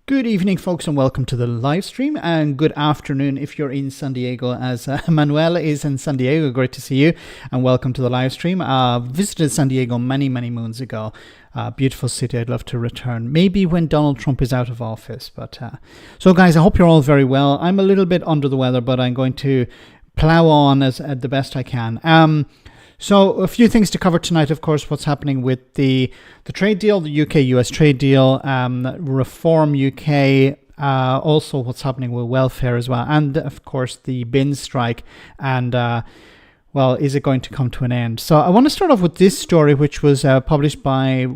Good evening, folks, and welcome to the live stream. And good afternoon if you're in San Diego, as Manuela is in San Diego. Great to see you, and welcome to the live stream. Visited San Diego many moons ago. Beautiful city. I'd love to return. Maybe when Donald Trump is out of office. But so, guys, I hope you're all very well. I'm a little bit under the weather, but I'm going to plow on as the best I can. So a few things to cover tonight, of course, what's happening with the trade deal, the UK-US trade deal, Reform UK, also what's happening with welfare as well, and, of course, the bin strike, and, well, is it going to come to an end? So I want to start off with this story, which was published by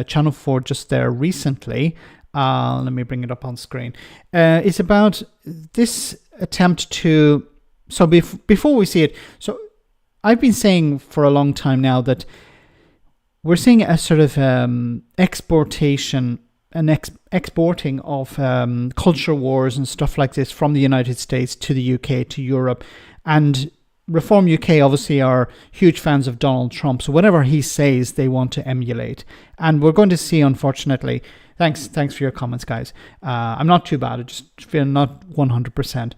Channel 4 just there recently. Let me bring it up on screen. It's about this attempt to... So before we see it... so. I've been saying for a long time now that we're seeing a sort of exporting of culture wars and stuff like this from the United States to the UK, to Europe. And Reform UK obviously are huge fans of Donald Trump. So whatever he says, they want to emulate. And we're going to see, unfortunately... Thanks for your comments, guys. I'm not too bad. I just feel not 100%.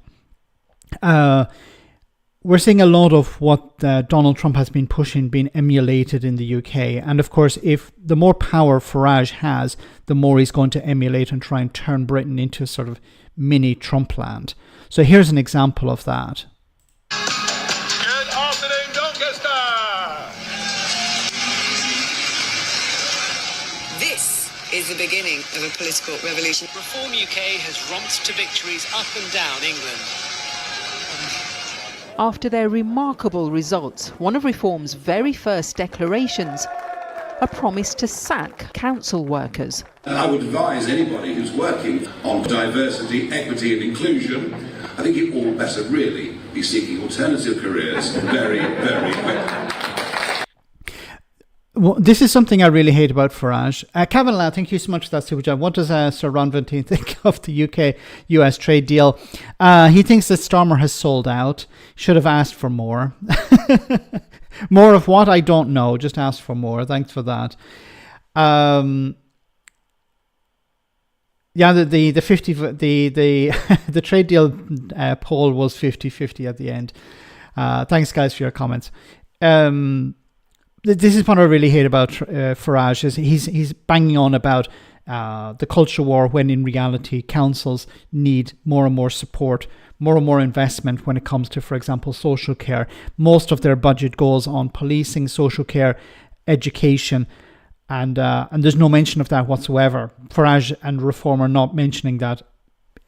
We're seeing a lot of what Donald Trump has been pushing being emulated in the UK. And of course, if the more power Farage has, the more he's going to emulate and try and turn Britain into a sort of mini Trump land. So here's an example of that. Good afternoon, Doncaster! This is the beginning of a political revolution. Reform UK has romped to victories up and down England. After their remarkable results, one of Reform's very first declarations, a promise to sack council workers. I would advise anybody who's working on diversity, equity and inclusion, I think you all better really be seeking alternative careers very quickly. Well, this is something I really hate about Farage. Kevin Lau, thank you so much for that super chat. What does Sir Ron Venteen think of the UK-US trade deal? He thinks that Starmer has sold out. Should have asked for more. More of what? I don't know. Just ask for more. Thanks for that. Yeah, the 50 the trade deal poll was 50-50 at the end. Thanks, guys, for your comments. This is what I really hate about Farage, is he's banging on about the culture war, when in reality councils need more and more support, more and more investment when it comes to, for example, social care. Most of their budget goes on policing, social care, education, and there's no mention of that whatsoever. Farage and Reform are not mentioning that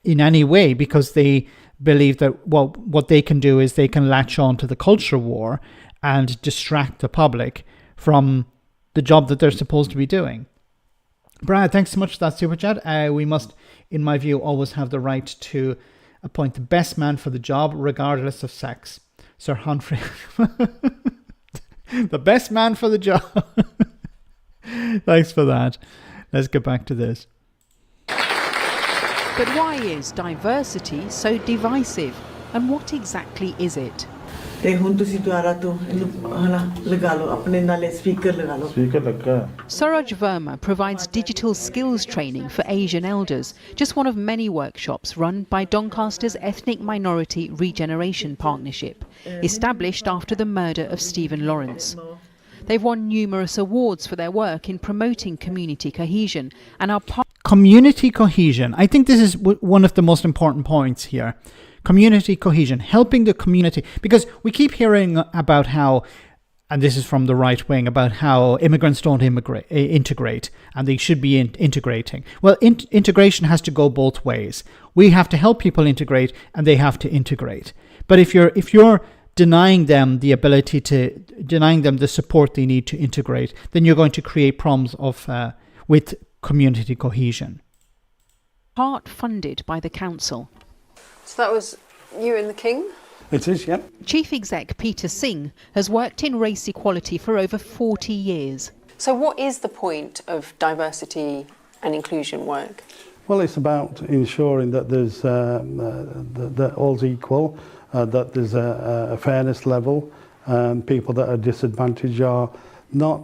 in any way, because they believe that, well, what they can do is they can latch on to the culture war and distract the public from the job that they're supposed to be doing. Brad, thanks so much for that super chat. We must, in my view, always have the right to appoint the best man for the job, regardless of sex. Sir Humphrey. The best man for the job. Thanks for that. Let's get back to this. But why is diversity so divisive? And what exactly is it? Suraj Verma provides digital skills training for Asian elders, just one of many workshops run by Doncaster's Ethnic Minority Regeneration Partnership, established after the murder of Stephen Lawrence. They've won numerous awards for their work in promoting community cohesion and are part... Community cohesion. I think this is one of the most important points here. Community cohesion, helping the community, because we keep hearing about how, and this is from the right wing, about how immigrants don't integrate, and they should be integrating. Well, integration has to go both ways. We have to help people integrate, and they have to integrate. But if you're denying them the ability denying them the support they need to integrate, then you're going to create problems with community cohesion. Part funded by the council. So that was you and the King? It is, yeah. Chief Exec Peter Singh has worked in race equality for over 40 years. So what is the point of diversity and inclusion work? Well, it's about ensuring that there's that all's equal, that there's a fairness level, and people that are disadvantaged are not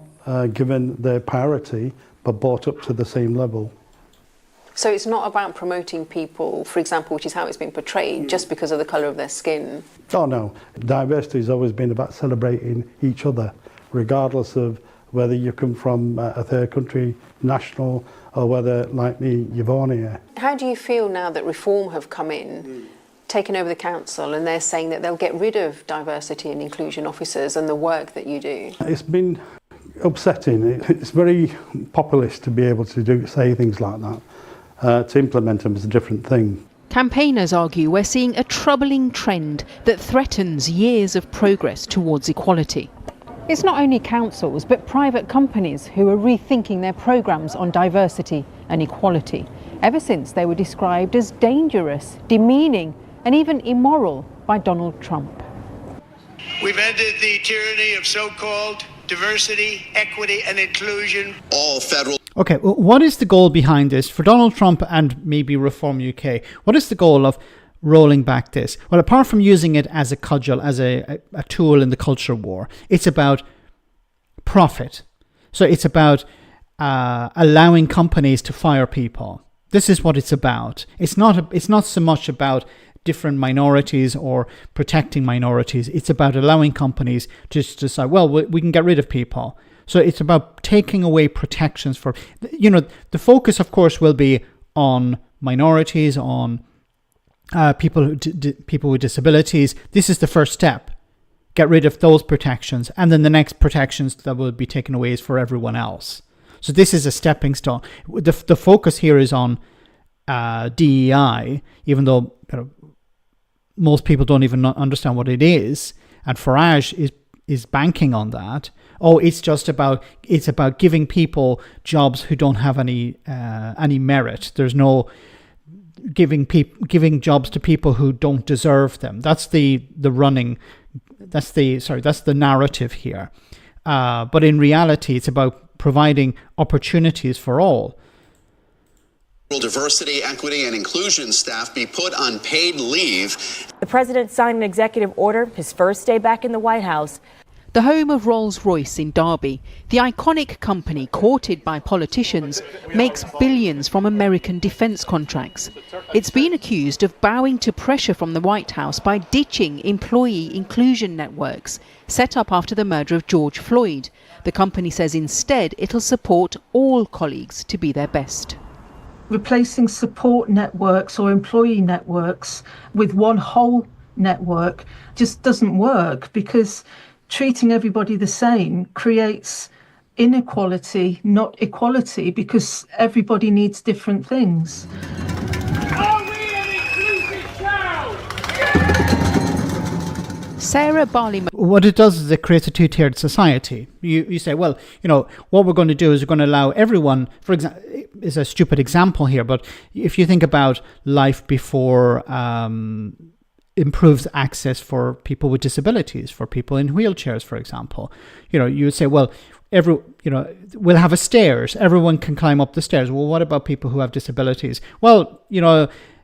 given their parity, but brought up to the same level. So it's not about promoting people, for example, which is how it's been portrayed, just because of the colour of their skin. Oh no, diversity has always been about celebrating each other, regardless of whether you come from a third country national or whether, like me, you're born here. How do you feel now that Reform have come in, taken over the council, and they're saying that they'll get rid of diversity and inclusion officers and the work that you do? It's been upsetting. It's very populist to be able to say things like that. To implement them is a different thing. Campaigners argue we're seeing a troubling trend that threatens years of progress towards equality. It's not only councils but private companies who are rethinking their programmes on diversity and equality, ever since they were described as dangerous, demeaning and even immoral by Donald Trump. We've ended the tyranny of so-called diversity, equity and inclusion. All federal. Okay, well, what is the goal behind this for Donald Trump and maybe Reform UK? What is the goal of rolling back this? Well, apart from using it as a cudgel, as a tool in the culture war, it's about profit. So it's about allowing companies to fire people. This is what it's about. It's not so much about different minorities or protecting minorities. It's about allowing companies to just decide, well, we can get rid of people. So it's about taking away protections for, the focus, of course, will be on minorities, on people with disabilities. This is the first step. Get rid of those protections. And then the next protections that will be taken away is for everyone else. So this is a stepping stone. The focus here is on DEI, even though most people don't even understand what it is. And Farage is banking on that. Oh, it's about giving people jobs who don't have any merit. There's no giving jobs to people who don't deserve them. That's the narrative here. But in reality, it's about providing opportunities for all. Diversity, equity, and inclusion staff be put on paid leave. The president signed an executive order his first day back in the White House. The home of Rolls-Royce in Derby, the iconic company courted by politicians, makes billions from American defence contracts. It's been accused of bowing to pressure from the White House by ditching employee inclusion networks set up after the murder of George Floyd. The company says instead it'll support all colleagues to be their best. Replacing support networks or employee networks with one whole network just doesn't work, because treating everybody the same creates inequality, not equality, because everybody needs different things. Are we an inclusive town? Sarah Barley. What it does is it creates a two-tiered society. You say, well, what we're going to do is we're going to allow everyone, for example, is a stupid example here, but if you think about life before improves access for people with disabilities, for people in wheelchairs, for example, you would say, well, we'll have a stairs. Everyone can climb up the stairs. Well, what about people who have disabilities? Well,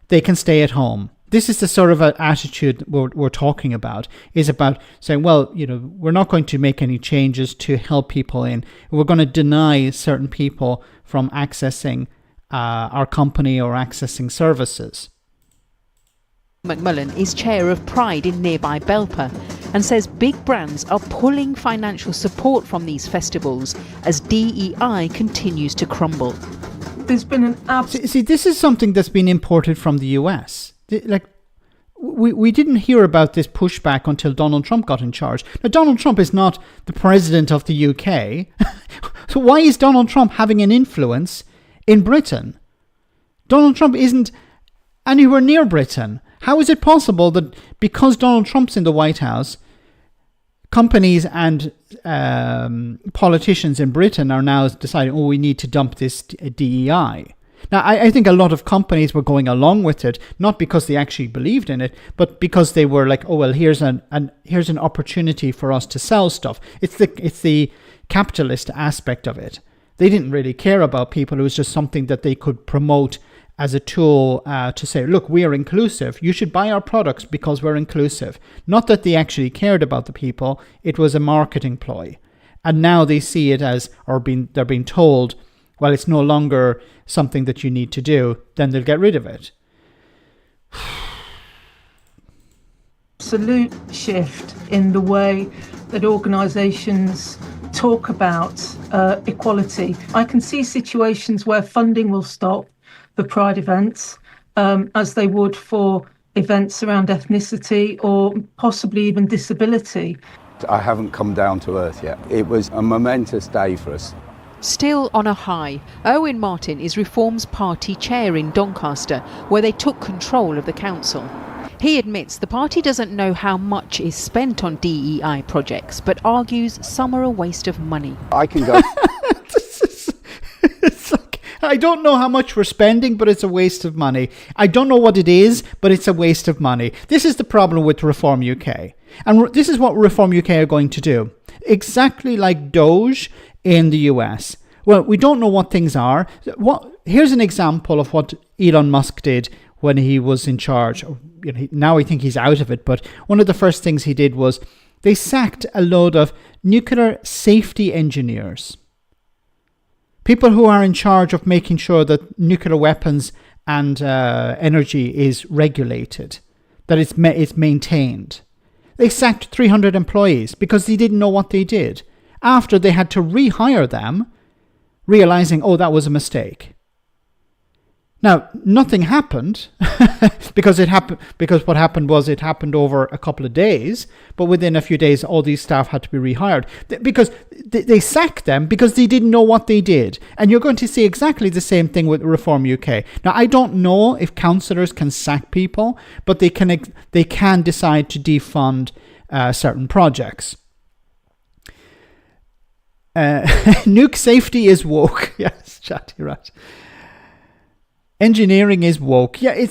they can stay at home. This is the sort of attitude we're talking about, is about saying, well, we're not going to make any changes to help people in. We're going to deny certain people from accessing our company or accessing services. McMullen is chair of Pride in nearby Belper and says big brands are pulling financial support from these festivals as DEI continues to crumble. There's been an See, this is something that's been imported from the US. We didn't hear about this pushback until Donald Trump got in charge. Now, Donald Trump is not the president of the UK. So why is Donald Trump having an influence in Britain? Donald Trump isn't anywhere near Britain. How is it possible that because Donald Trump's in the White House, companies and politicians in Britain are now deciding, we need to dump this DEI? Now, I think a lot of companies were going along with it, not because they actually believed in it, but because they were like, here's an opportunity for us to sell stuff. It's the capitalist aspect of it. They didn't really care about people. It was just something that they could promote as a tool to say, look, we are inclusive. You should buy our products because we're inclusive. Not that they actually cared about the people. It was a marketing ploy. And now they see it as, they're being told Well, it's no longer something that you need to do, then they'll get rid of it. Absolute shift in the way that organisations talk about equality. I can see situations where funding will stop for Pride events, as they would for events around ethnicity or possibly even disability. I haven't come down to earth yet. It was a momentous day for us. Still on a high, Owen Martin is Reform's party chair in Doncaster, where they took control of the council. He admits the party doesn't know how much is spent on DEI projects, but argues some are a waste of money. I can go... It's like, I don't know how much we're spending, but it's a waste of money. I don't know what it is, but it's a waste of money. This is the problem with Reform UK. And this is what Reform UK are going to do. Exactly like Doge in the US. Well, we don't know what things are. Here's an example of what Elon Musk did when he was in charge. Now I think he's out of it, but one of the first things he did was they sacked a load of nuclear safety engineers. People who are in charge of making sure that nuclear weapons and energy is regulated, that it's maintained. They sacked 300 employees because they didn't know what they did. After they had to rehire them, realizing, oh, that was a mistake. Now, nothing happened because what happened was it happened over a couple of days, but within a few days, all these staff had to be rehired because they sacked them because they didn't know what they did. And you're going to see exactly the same thing with Reform UK. Now, I don't know if councillors can sack people, but they can decide to defund certain projects. Nuke safety is woke. Yes, chatty rat. Engineering is woke. Yeah,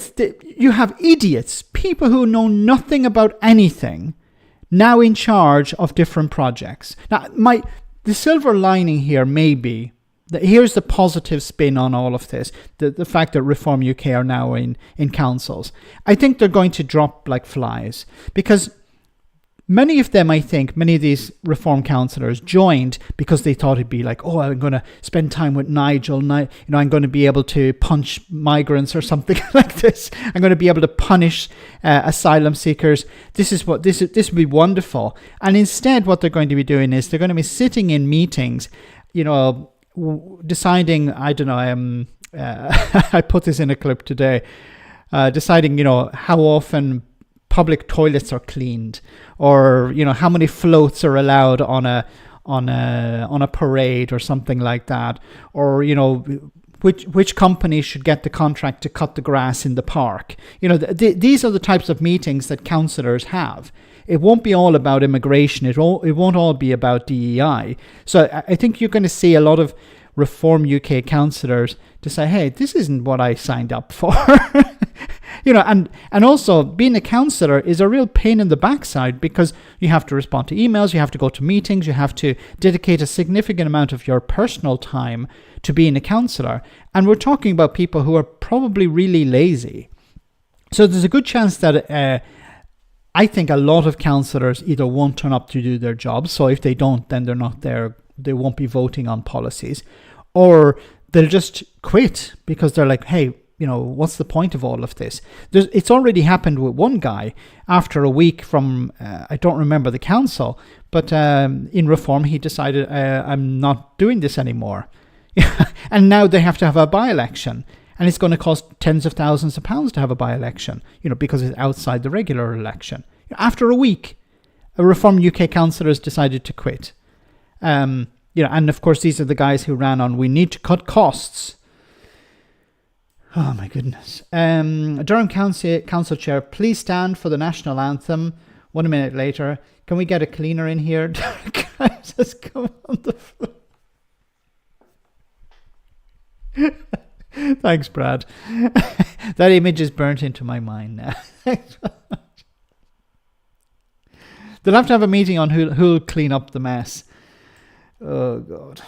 you have idiots, people who know nothing about anything, now in charge of different projects. Now, the silver lining here may be that here's the positive spin on all of this: the fact that Reform UK are now in councils. I think they're going to drop like flies because many of these Reform councillors joined because they thought it'd be like, oh, I'm going to spend time with Nigel. I'm going to be able to punch migrants or something like this. I'm going to be able to punish asylum seekers. This would be wonderful. And instead, what they're going to be doing is they're going to be sitting in meetings, deciding. I don't know. I put this in a clip today. Deciding, how often public toilets are cleaned, or how many floats are allowed on a parade or something like that, or which company should get the contract to cut the grass in the park. These are the types of meetings that councillors have. It won't be all about immigration. It won't all be about DEI. So I think you're going to see a lot of Reform UK councillors to say, hey, this isn't what I signed up for. And also being a councillor is a real pain in the backside because you have to respond to emails, you have to go to meetings, you have to dedicate a significant amount of your personal time to being a councillor. And we're talking about people who are probably really lazy. So there's a good chance that I think a lot of councillors either won't turn up to do their jobs. So if they don't, then they're not there. They won't be voting on policies, or they'll just quit because they're like, hey, what's the point of all of this? It's already happened with one guy after a week from, I don't remember the council, but in Reform, he decided, I'm not doing this anymore. And now they have to have a by-election. And it's going to cost tens of thousands of pounds to have a by-election, because it's outside the regular election. After a week, a Reform UK councillor has decided to quit. And of course, these are the guys who ran on, we need to cut costs. Oh my goodness. Durham Council Chair, please stand for the national anthem. 1 minute later, can we get a cleaner in here? Guys, let's come on the floor. Thanks, Brad. That image is burnt into my mind now. Thanks so much. They'll have to have a meeting on who'll clean up the mess. Oh, God.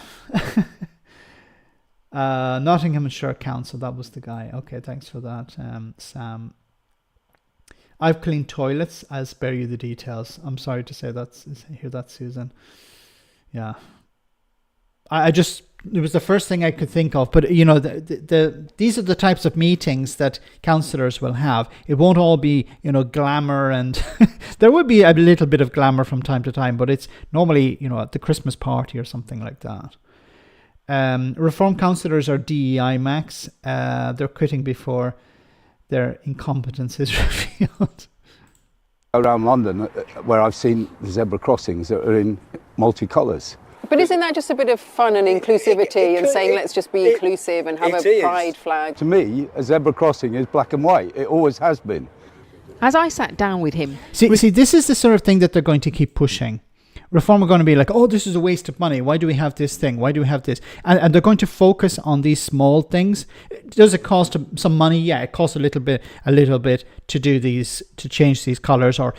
Nottinghamshire Council, that was the guy. Okay, thanks for that, Sam. I've cleaned toilets. I'll spare you the details. I'm sorry to say hear that, Susan. Yeah. it was the first thing I could think of. But these are the types of meetings that councillors will have. It won't all be glamour, and there will be a little bit of glamour from time to time, but it's normally at the Christmas party or something like that. Reform councillors are DEI max. They're quitting before their incompetence is revealed. Around London, where I've seen the zebra crossings that are in multicolours. But isn't that just a bit of fun and inclusivity and saying let's just be inclusive and have a pride flag? To me, a zebra crossing is black and white. It always has been. As I sat down with him... See, this is the sort of thing that they're going to keep pushing. Reform are going to be like, oh, this is a waste of money. Why do we have this thing? Why do we have this? And they're going to focus on these small things. Does it cost some money? Yeah, it costs a little bit to do these, to change these colours, or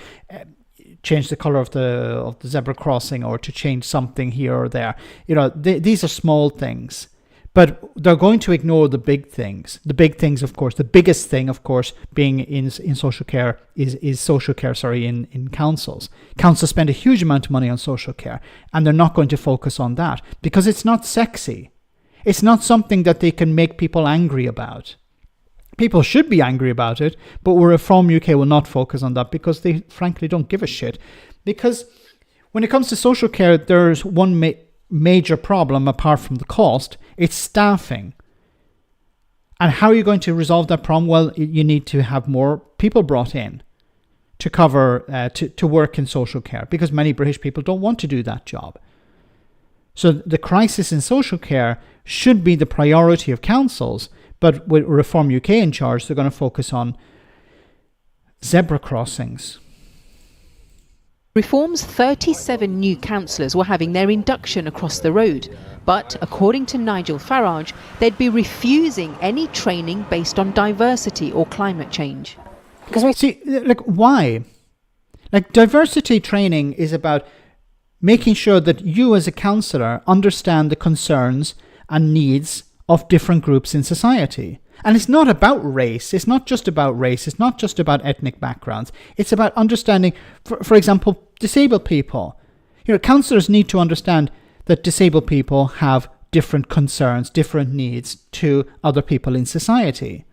change the colour of the zebra crossing, or to change something here or there. These are small things. But they're going to ignore the big things. The big things, of course, the biggest thing, of course, being in social care is social care, in councils. Councils spend a huge amount of money on social care, and they're not going to focus on that because it's not sexy. It's not something that they can make people angry about. People should be angry about it, but Reform UK will not focus on that because they frankly don't give a shit. Because when it comes to social care, there's one major problem apart from the cost. It's staffing. And how are you going to resolve that problem? Well, you need to have more people brought in to cover, to work in social care, because many British people don't want to do that job. So the crisis in social care should be the priority of councils, but with Reform UK in charge, they're going to focus on zebra crossings. Reform's 37 new councillors were having their induction across the road, but according to Nigel Farage, they'd be refusing any training based on diversity or climate change. Because we see, why? Diversity training is about making sure that you as a councillor understand the concerns and needs of different groups in society. And it's not about race. It's not just about race. It's not just about ethnic backgrounds. It's about understanding, for example, disabled people. Councillors need to understand that disabled people have different concerns, different needs to other people in society.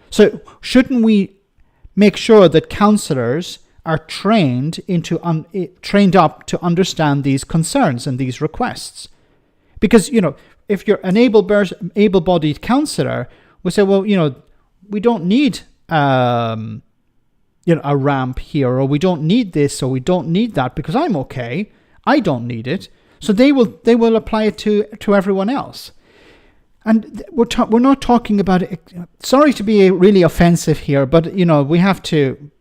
So shouldn't we make sure that councillors are trained up to understand these concerns and these requests? Because, if you're an able-bodied councillor, we say, well, we don't need a ramp here, or we don't need this, or we don't need that because I'm okay. I don't need it. So they will apply it to everyone else. And we're not talking about it. Sorry to be really offensive here, but we have to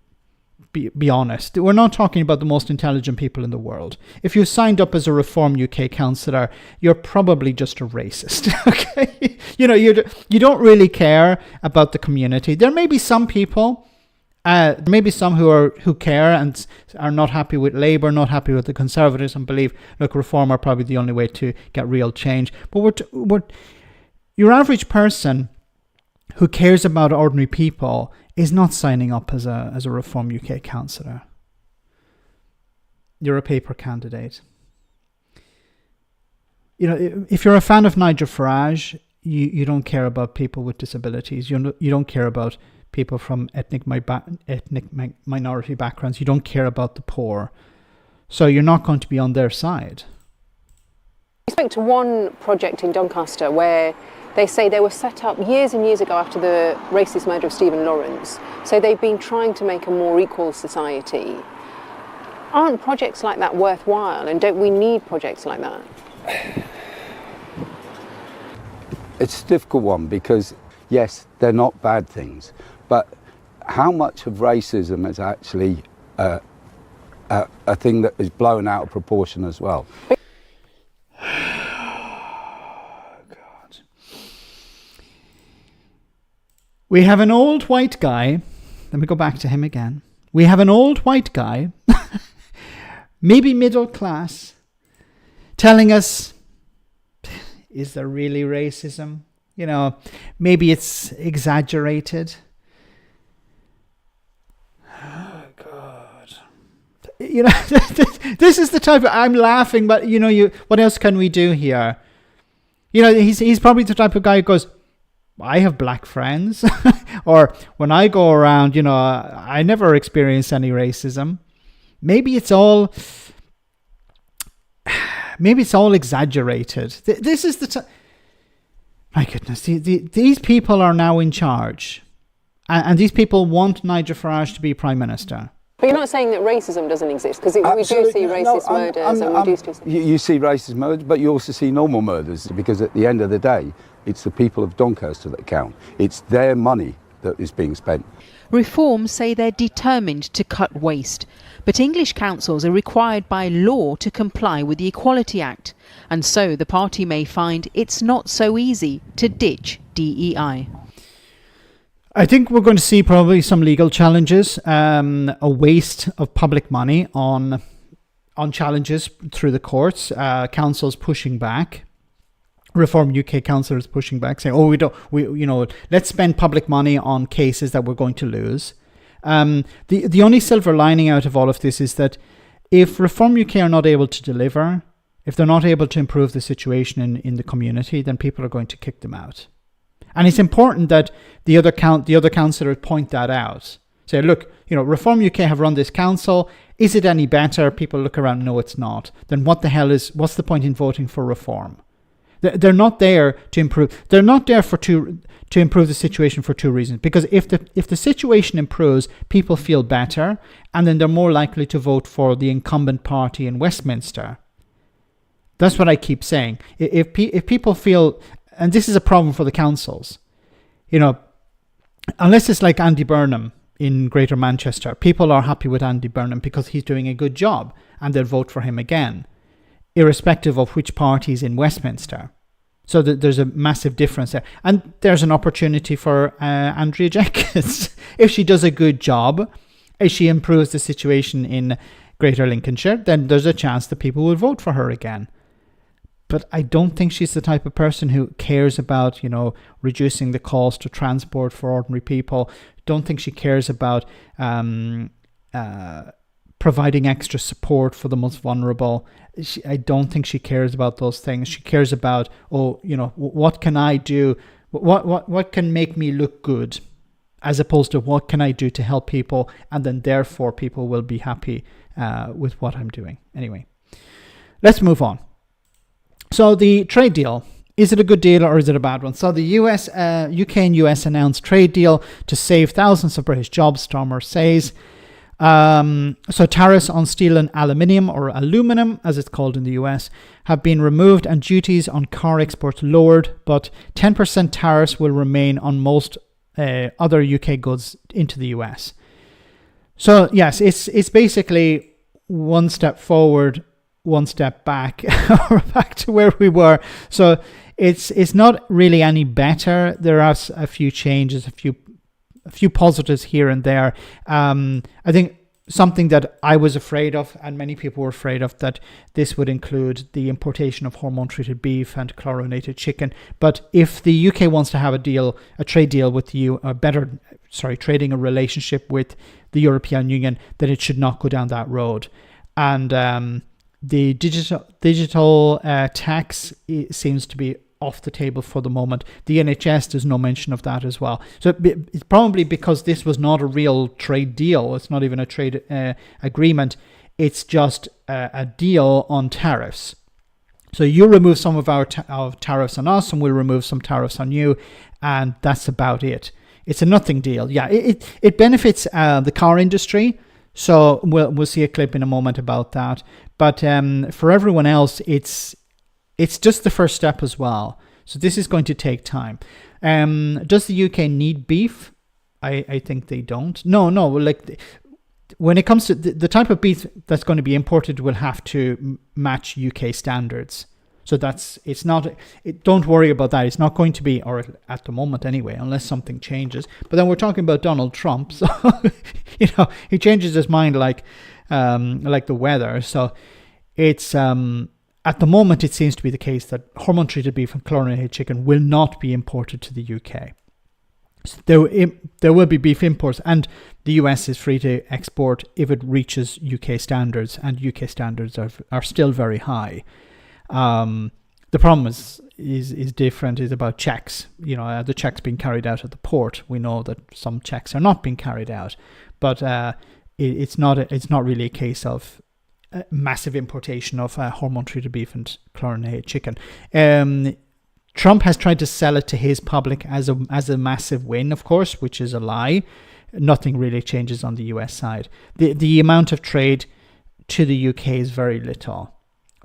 be honest. We're not talking about the most intelligent people in the world. If you signed up as a Reform UK councillor, you're probably just a racist. Okay, you don't really care about the community. There may be some people, maybe some who care and are not happy with Labour, not happy with the Conservatives, and believe, look, Reform are probably the only way to get real change. But your average person who cares about ordinary people is not signing up as a Reform UK councillor. You're a paper candidate. If you're a fan of Nigel Farage, you don't care about people with disabilities. You don't care about people from ethnic minority backgrounds. You don't care about the poor. So you're not going to be on their side. I spoke to one project in Doncaster where they say they were set up years and years ago after the racist murder of Stephen Lawrence. So they've been trying to make a more equal society. Aren't projects like that worthwhile, and don't we need projects like that? It's a difficult one because, yes, they're not bad things, but how much of racism is actually a thing that is blown out of proportion as well? We have an old white guy. Let me go back to him again. We have an old white guy, maybe middle class, telling us, is there really racism? Maybe it's exaggerated. Oh, God. This is the type of, I'm laughing, but what else can we do here? He's probably the type of guy who goes, I have black friends, or when I go around, I never experience any racism. Maybe it's all exaggerated. This is my goodness. These people are now in charge, and these people want Nigel Farage to be Prime Minister. But you're not saying that racism doesn't exist, because we do see racist murders, and we do see... You see racist murders, but you also see normal murders, because at the end of the day, it's the people of Doncaster that count. It's their money that is being spent. Reform say they're determined to cut waste, but English councils are required by law to comply with the Equality Act, and so the party may find it's not so easy to ditch DEI. I think we're going to see probably some legal challenges, a waste of public money on challenges through the courts, councils pushing back. Reform UK councillors pushing back, saying, let's spend public money on cases that we're going to lose. The only silver lining out of all of this is that if Reform UK are not able to deliver, if they're not able to improve the situation in the community, then people are going to kick them out. And it's important that the other councillors point that out. Say, look, Reform UK have run this council. Is it any better? People look around, no, it's not. Then what's the point in voting for Reform? They're not there to improve. They're not there to improve the situation for two reasons. Because if the situation improves, people feel better, and then they're more likely to vote for the incumbent party in Westminster. That's what I keep saying. If people feel, and this is a problem for the councils, unless it's like Andy Burnham in Greater Manchester, people are happy with Andy Burnham because he's doing a good job, and they'll vote for him again, irrespective of which party is in Westminster. So there's a massive difference there. And there's an opportunity for Andrea Jenkins. If she does a good job, if she improves the situation in Greater Lincolnshire, then there's a chance that people will vote for her again. But I don't think she's the type of person who cares about, reducing the cost of transport for ordinary people. Don't think she cares about providing extra support for the most vulnerable. I don't think she cares about those things. She cares about, what can I do? What can make me look good? As opposed to what can I do to help people? And then therefore people will be happy with what I'm doing. Anyway, let's move on. So the trade deal, is it a good deal or is it a bad one? So the UK and US announced trade deal to save thousands of British jobs, Stormer says. So tariffs on steel and aluminium, or aluminum as it's called in the US, have been removed and duties on car exports lowered, but 10% tariffs will remain on most other UK goods into the US. So yes, it's basically one step forward, one step back, or back to where we were. So it's not really any better. There are a few changes, a few positives here and there. I think something that I was afraid of, and many people were afraid of, that this would include the importation of hormone-treated beef and chlorinated chicken. But if the UK wants to have a trade deal with trading a relationship with the European Union, then it should not go down that road. And the digital tax seems to be off the table for the moment. The NHS, there's no mention of that as well. So it's probably because this was not a real trade deal. It's not even a trade agreement. It's just a deal on tariffs. So you remove some of our tariffs on us, and we'll remove some tariffs on you, and that's about it. It's a nothing deal. Yeah, it benefits the car industry. So we'll see a clip in a moment about that. But for everyone else, it's just the first step as well. So this is going to take time. Does the UK need beef? I think they don't. No. Like when it comes to the type of beef that's going to be imported, will have to match UK standards. So don't worry about that. It's not going to be, or at the moment anyway, unless something changes. But then we're talking about Donald Trump, so he changes his mind like the weather. So it's at the moment it seems to be the case that hormone-treated beef and chlorinated chicken will not be imported to the UK. So there will be beef imports, and the US is free to export if it reaches UK standards, and UK standards are still very high. The problem is is different is about checks. The checks being carried out at the port. We know that some checks are not being carried out, but it's not really a case of massive importation of hormone-treated beef and chlorinated chicken. Trump has tried to sell it to his public as a massive win, of course, which is a lie. Nothing really changes on the US side. The amount of trade to the UK is very little.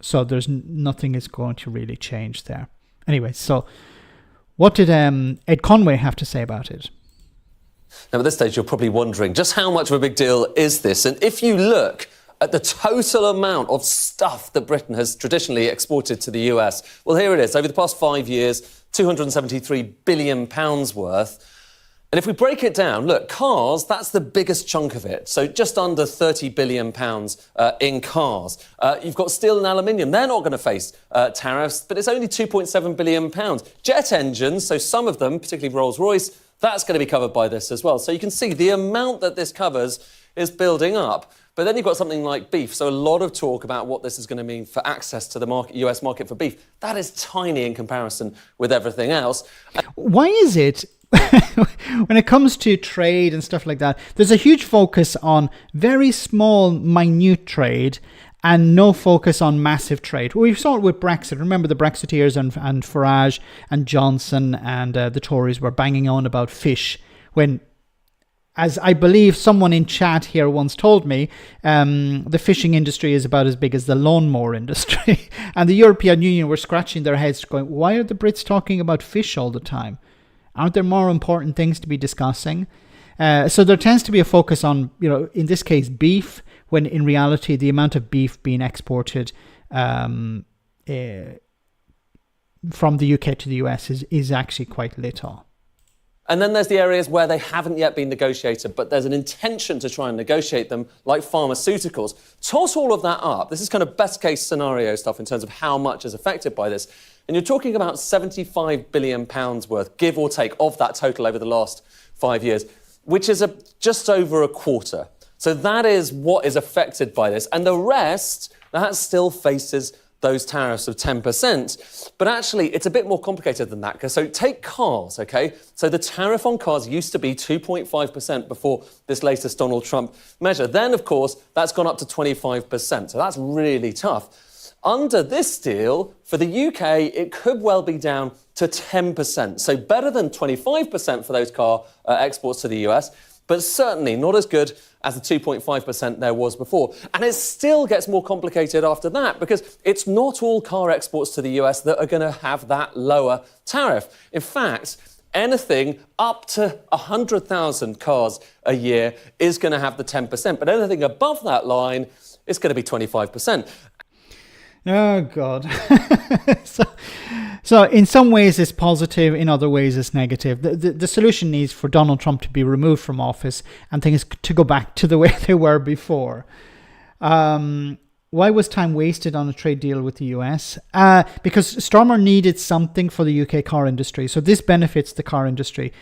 So there's nothing is going to really change there. Anyway, so what did Ed Conway have to say about it? Now, at this stage, you're probably wondering just how much of a big deal is this? And if you look at the total amount of stuff that Britain has traditionally exported to the US, well, here it is. Over the past 5 years, £273 billion worth. And if we break it down, look, cars, that's the biggest chunk of it. So just under £30 billion in cars. You've got steel and aluminium. They're not going to face tariffs, but it's only £2.7 billion. Jet engines, so some of them, particularly Rolls-Royce, that's going to be covered by this as well. So you can see the amount that this covers is building up. But then you've got something like beef. So a lot of talk about what this is going to mean for access to the US market for beef. That is tiny in comparison with everything else. Why is it when it comes to trade and stuff like that, there's a huge focus on very small, minute trade and no focus on massive trade? We saw it with Brexit. Remember the Brexiteers and Farage and Johnson and the Tories were banging on about fish when, as I believe someone in chat here once told me, the fishing industry is about as big as the lawnmower industry. And the European Union were scratching their heads going, why are the Brits talking about fish all the time? Aren't there more important things to be discussing? So there tends to be a focus on, in this case, beef, when in reality the amount of beef being exported from the UK to the US is actually quite little. And then there's the areas where they haven't yet been negotiated, but there's an intention to try and negotiate them, like pharmaceuticals. Toss all of that up. This is kind of best case scenario stuff in terms of how much is affected by this. And you're talking about £75 billion worth, give or take, of that total over the last 5 years, which is just over a quarter. So that is what is affected by this. And the rest, that still faces those tariffs of 10%. But actually, it's a bit more complicated than that. So take cars, OK? So the tariff on cars used to be 2.5% before this latest Donald Trump measure. Then, of course, that's gone up to 25%. So that's really tough. Under this deal, for the UK, it could well be down to 10%. So better than 25% for those car exports to the US, but certainly not as good as the 2.5% there was before. And it still gets more complicated after that because it's not all car exports to the US that are going to have that lower tariff. In fact, anything up to 100,000 cars a year is going to have the 10%, but anything above that line is going to be 25%. Oh, God. So in some ways it's positive, in other ways it's negative. The solution is for Donald Trump to be removed from office and things to go back to the way they were before. Why was time wasted on a trade deal with the US? Because Stormont needed something for the UK car industry. So this benefits the car industry.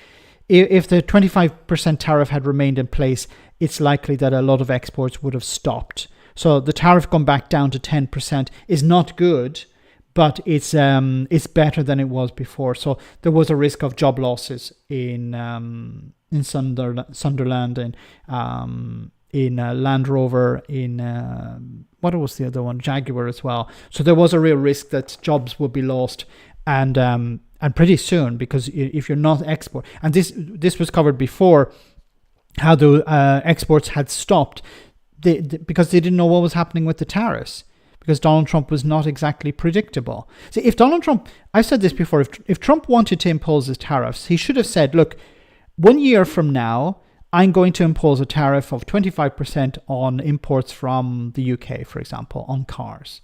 If the 25% tariff had remained in place, it's likely that a lot of exports would have stopped. So the tariff gone back down to 10% is not good, but it's better than it was before. So there was a risk of job losses in Sunderland, in Land Rover, in what was the other one, Jaguar as well. So there was a real risk that jobs would be lost, and pretty soon, because if you're not export, and this was covered before, how the exports had stopped. Because they didn't know what was happening with the tariffs, because Donald Trump was not exactly predictable. See, if Donald Trump, I've said this before, if Trump wanted to impose his tariffs, he should have said, look, 1 year from now, I'm going to impose a tariff of 25% on imports from the UK, for example, on cars,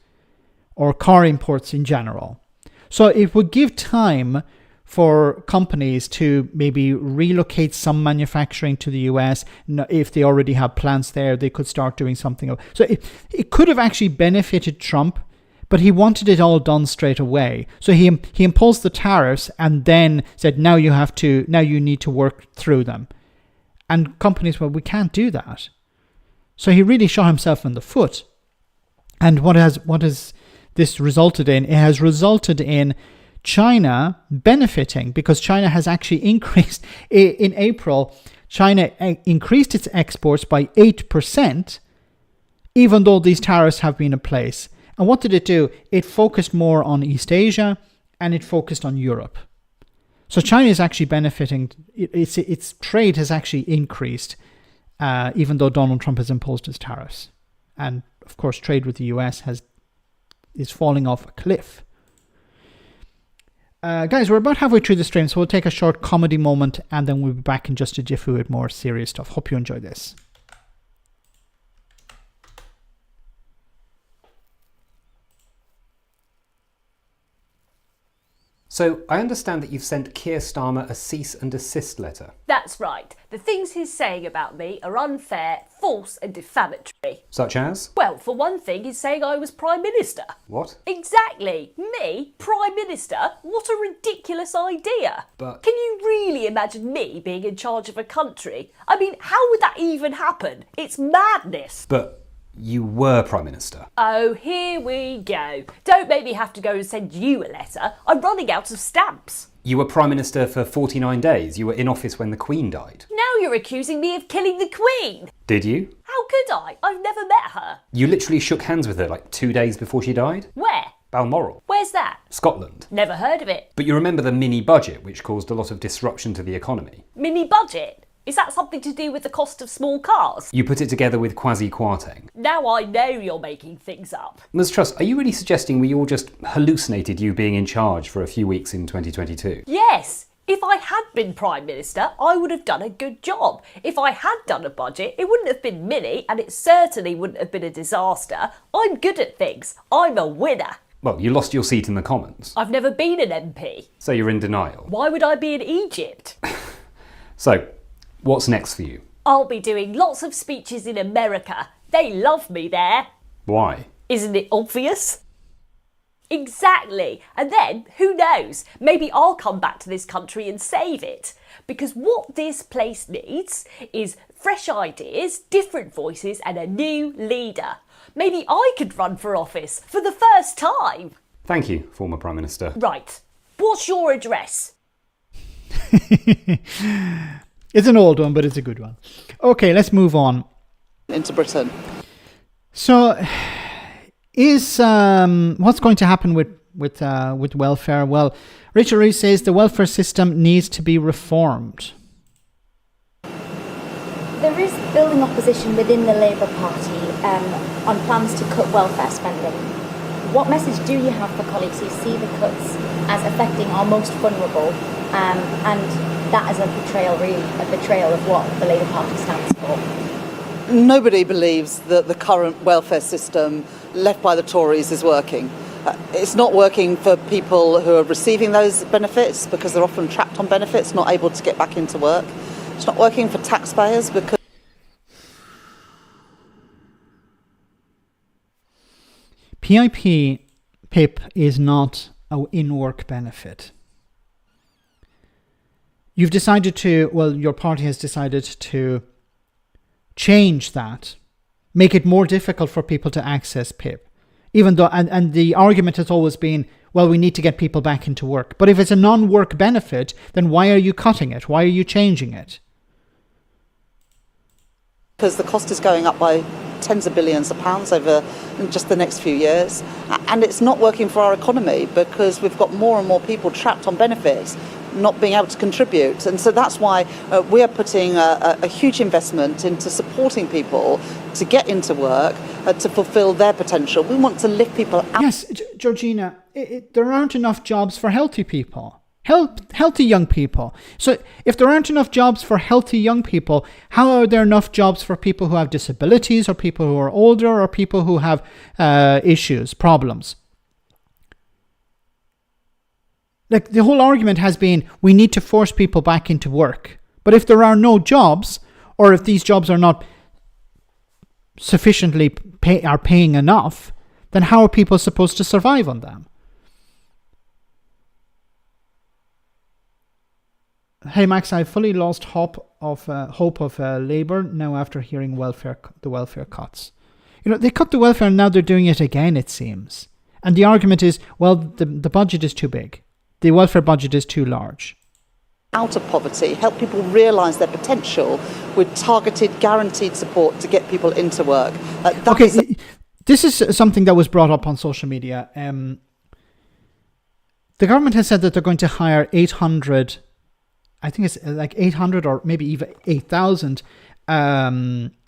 or car imports in general. So it would give time for companies to maybe relocate some manufacturing to the US. If they already have plants there, they could start doing something. So it could have actually benefited Trump, but he wanted it all done straight away. So he imposed the tariffs and then said, now you need to work through them. And companies, well, we can't do that. So he really shot himself in the foot. And what has this resulted in? It has resulted in China benefiting because China has actually increased. In April, China increased its exports by 8%, even though these tariffs have been in place. And what did it do? It focused more on East Asia and it focused on Europe. So China is actually benefiting. Its trade has actually increased, even though Donald Trump has imposed his tariffs. And of course, trade with the US is falling off a cliff. Guys, we're about halfway through the stream, so we'll take a short comedy moment and then we'll be back in just a jiffy with more serious stuff. Hope you enjoy this. So, I understand that you've sent Keir Starmer a cease and desist letter. That's right. The things he's saying about me are unfair, false and defamatory. Such as? Well, for one thing, he's saying I was Prime Minister. What? Exactly. Me? Prime Minister? What a ridiculous idea. But... Can you really imagine me being in charge of a country? I mean, how would that even happen? It's madness. But... you were Prime Minister. Oh, here we go. Don't make me have to go and send you a letter. I'm running out of stamps. You were Prime Minister for 49 days. You were in office when the Queen died. Now you're accusing me of killing the Queen. Did you? How could I? I've never met her. You literally shook hands with her like 2 days before she died? Where? Balmoral. Where's that? Scotland. Never heard of it. But you remember the mini-budget, which caused a lot of disruption to the economy? Mini-budget? Is that something to do with the cost of small cars? You put it together with Kwasi Kwarteng. Now I know you're making things up. Ms. Truss, are you really suggesting we all just hallucinated you being in charge for a few weeks in 2022? Yes. If I had been Prime Minister, I would have done a good job. If I had done a budget, it wouldn't have been mini and it certainly wouldn't have been a disaster. I'm good at things. I'm a winner. Well, you lost your seat in the Commons. I've never been an MP. So you're in denial. Why would I be in Egypt? So, what's next for you? I'll be doing lots of speeches in America. They love me there. Why? Isn't it obvious? Exactly. And then, who knows, maybe I'll come back to this country and save it. Because what this place needs is fresh ideas, different voices and a new leader. Maybe I could run for office for the first time. Thank you, former Prime Minister. Right. What's your address? It's an old one, but it's a good one. Okay, let's move on. Into Britain. So, is what's going to happen with welfare? Well, Rachel Reeves says the welfare system needs to be reformed. There is building opposition within the Labour Party on plans to cut welfare spending. What message do you have for colleagues who see the cuts as affecting our most vulnerable, and that as a betrayal of what the Labour Party stands for? Nobody believes that the current welfare system left by the Tories is working. It's not working for people who are receiving those benefits because they're often trapped on benefits, not able to get back into work. It's not working for taxpayers because PIP is not an in-work benefit. You've decided to, well, your party has decided to change that, make it more difficult for people to access PIP. Even though, and the argument has always been, well, we need to get people back into work. But if it's a non-work benefit, then why are you cutting it? Why are you changing it? Because the cost is going up by tens of billions of pounds over just the next few years. And it's not working for our economy because we've got more and more people trapped on benefits, not being able to contribute. And so that's why we are putting a huge investment into supporting people to get into work, to fulfil their potential. We want to lift people out. Yes, Georgina, there aren't enough jobs for healthy people. Healthy young people. So if there aren't enough jobs for healthy young people, how are there enough jobs for people who have disabilities or people who are older or people who have issues, problems? Like the whole argument has been we need to force people back into work. But if there are no jobs, or if these jobs are not sufficiently paying enough, then how are people supposed to survive on them? Hey Max, I fully lost hope of Labour now after hearing the welfare cuts. You know, they cut the welfare and now they're doing it again, it seems. And the argument is, well, the budget is too big. the welfare budget is too large. Out of poverty, help people realise their potential with targeted, guaranteed support to get people into work. This is something that was brought up on social media. The government has said that they're going to hire 800, I think it's like 800 or maybe even 8,000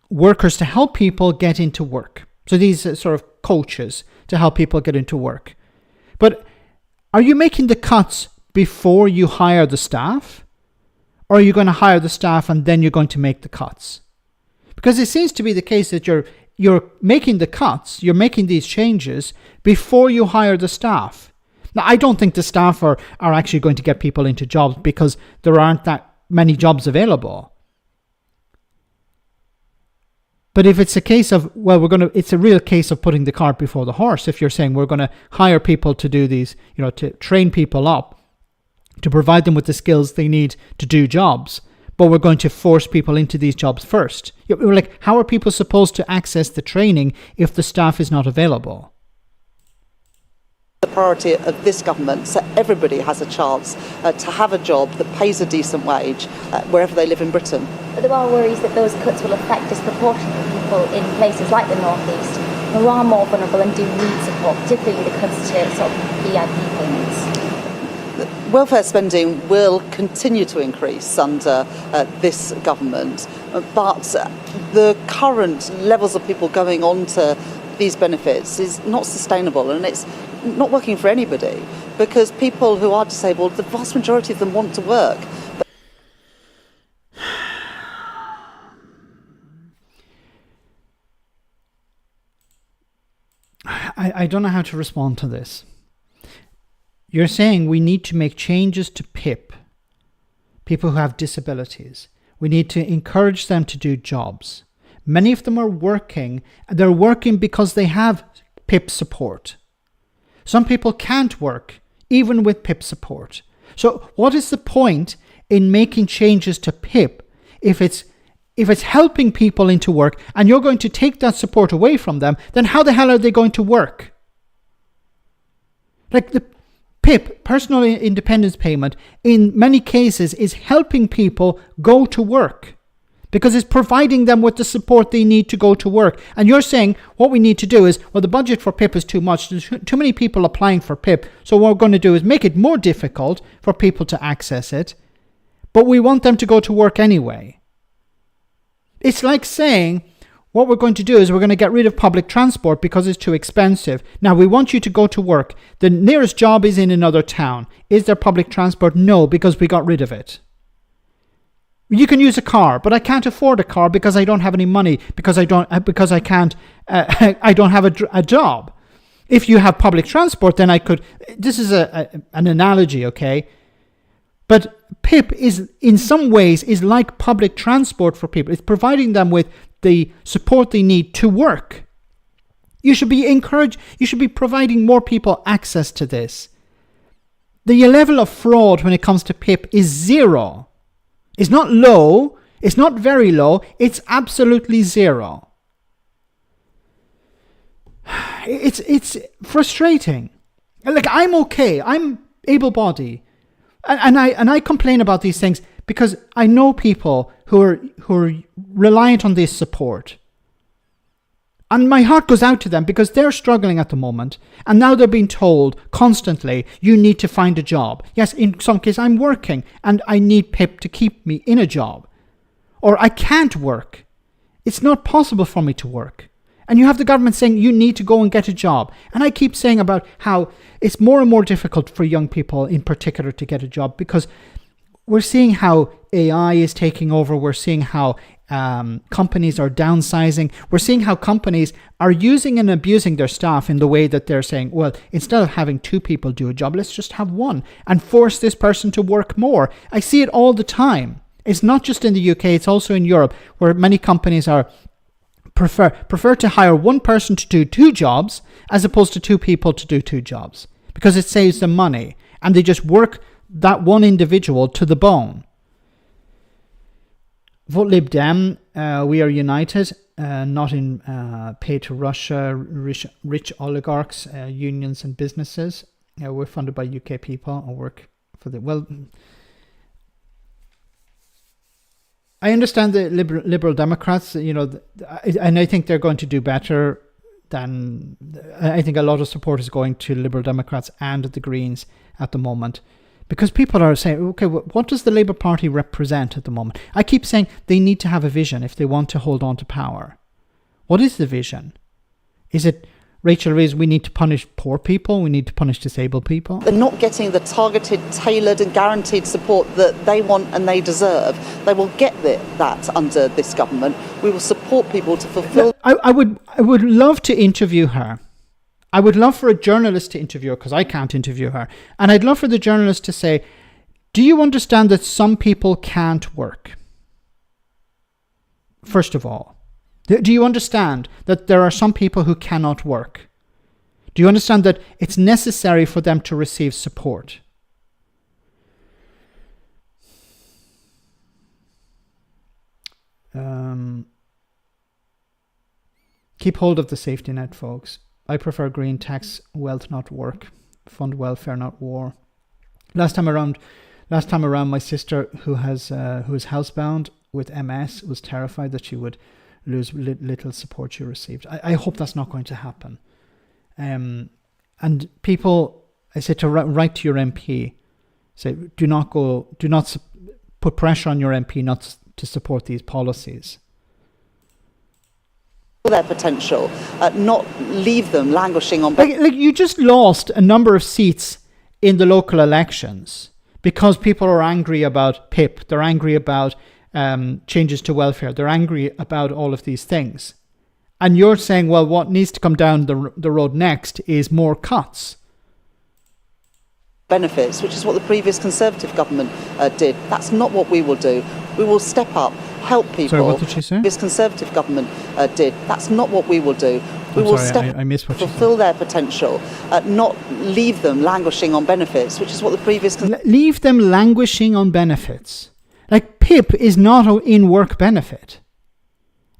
workers to help people get into work. So these sort of coaches to help people get into work. But are you making the cuts before you hire the staff? Or are you going to hire the staff and then you're going to make the cuts? Because it seems to be the case that you're making the cuts, you're making these changes before you hire the staff. Now, I don't think the staff are actually going to get people into jobs because there aren't that many jobs available. But if it's a case of, it's a real case of putting the cart before the horse. If you're saying we're going to hire people to do these, to train people up, to provide them with the skills they need to do jobs, but we're going to force people into these jobs first. We're like, how are people supposed to access the training if the staff is not available? The priority of this government, so everybody has a chance to have a job that pays a decent wage wherever they live in Britain. But there are worries that those cuts will affect disproportionately people in places like the North East who are more vulnerable and do need support, particularly the cuts to sort of EIP payments. Welfare spending will continue to increase under this government, but the current levels of people going on to these benefits is not sustainable, and it's not working for anybody, because people who are disabled, the vast majority of them want to work. I don't know how to respond to this. You're saying we need to make changes to PIP, people who have disabilities. We need to encourage them to do jobs. Many of them are working. They're working because they have PIP support. Some people can't work, even with PIP support. So what is the point in making changes to PIP if it's helping people into work and you're going to take that support away from them? Then how the hell are they going to work? Like the PIP, personal independence payment, in many cases is helping people go to work because it's providing them with the support they need to go to work. And you're saying what we need to do is, well, the budget for PIP is too much. There's too many people applying for PIP. So what we're going to do is make it more difficult for people to access it. But we want them to go to work anyway. It's like saying, what we're going to do is we're going to get rid of public transport because it's too expensive. Now, we want you to go to work. The nearest job is in another town. Is there public transport? No, because we got rid of it. You can use a car, but I can't afford a car because I don't have any money, because I don't have a job. If you have public transport, then I could. This is an analogy, okay? But PIP is, in some ways, is like public transport for people. It's providing them with the support they need to work. You should be encouraged. You should be providing more people access to this. The level of fraud when it comes to PIP is zero. It's not low. It's not very low. It's absolutely zero. It's frustrating. Like, I'm okay. I'm able-bodied. And I complain about these things because I know people who are reliant on this support. And my heart goes out to them because they're struggling at the moment. And now they're being told constantly, you need to find a job. Yes, in some cases I'm working and I need PIP to keep me in a job. Or I can't work. It's not possible for me to work. And you have the government saying you need to go and get a job. And I keep saying about how it's more and more difficult for young people in particular to get a job because we're seeing how AI is taking over. We're seeing how companies are downsizing. We're seeing how companies are using and abusing their staff in the way that they're saying, well, instead of having 2 people do a job, let's just have 1 and force this person to work more. I see it all the time. It's not just in the UK, it's also in Europe, where many companies are prefer to hire 1 person to do 2 jobs as opposed to 2 people to do 2 jobs because it saves them money and they just work that one individual to the bone. Vote Lib Dem, we are united, not in pay to Russia, rich oligarchs, unions and businesses. we're funded by UK people or work for the... Well, I understand the Liberal Democrats, and I think they're going to do better than... I think a lot of support is going to Liberal Democrats and the Greens at the moment. Because people are saying, okay, what does the Labour Party represent at the moment? I keep saying they need to have a vision if they want to hold on to power. What is the vision? Is it, Rachel Reeves, we need to punish poor people, we need to punish disabled people? They're not getting the targeted, tailored and guaranteed support that they want and they deserve. They will get that under this government. We will support people to fulfil... I would love to interview her. I would love for a journalist to interview her, because I can't interview her. And I'd love for the journalist to say, do you understand that some people can't work? First of all, do you understand that there are some people who cannot work? Do you understand that it's necessary for them to receive support? Keep hold of the safety net, folks. I prefer green tax wealth, not work. Fund welfare, not war. Last time around, my sister, who is housebound with MS, was terrified that she would lose little support she received. I hope that's not going to happen. And people, I say to write to your MP, say do not put pressure on your MP not to support these policies. Their potential, not leave them languishing on... Like you just lost a number of seats in the local elections because people are angry about PIP, they're angry about changes to welfare, they're angry about all of these things. And you're saying, well, what needs to come down the road next is more cuts. Benefits, which is what the previous Conservative government did. That's not what we will do. We will step up, help people. Sorry, what did she say? This Conservative government did. That's not what we will do. We will fulfil their potential, not leave them languishing on benefits, which is what the previous... Leave them languishing on benefits. Like PIP is not an in-work benefit.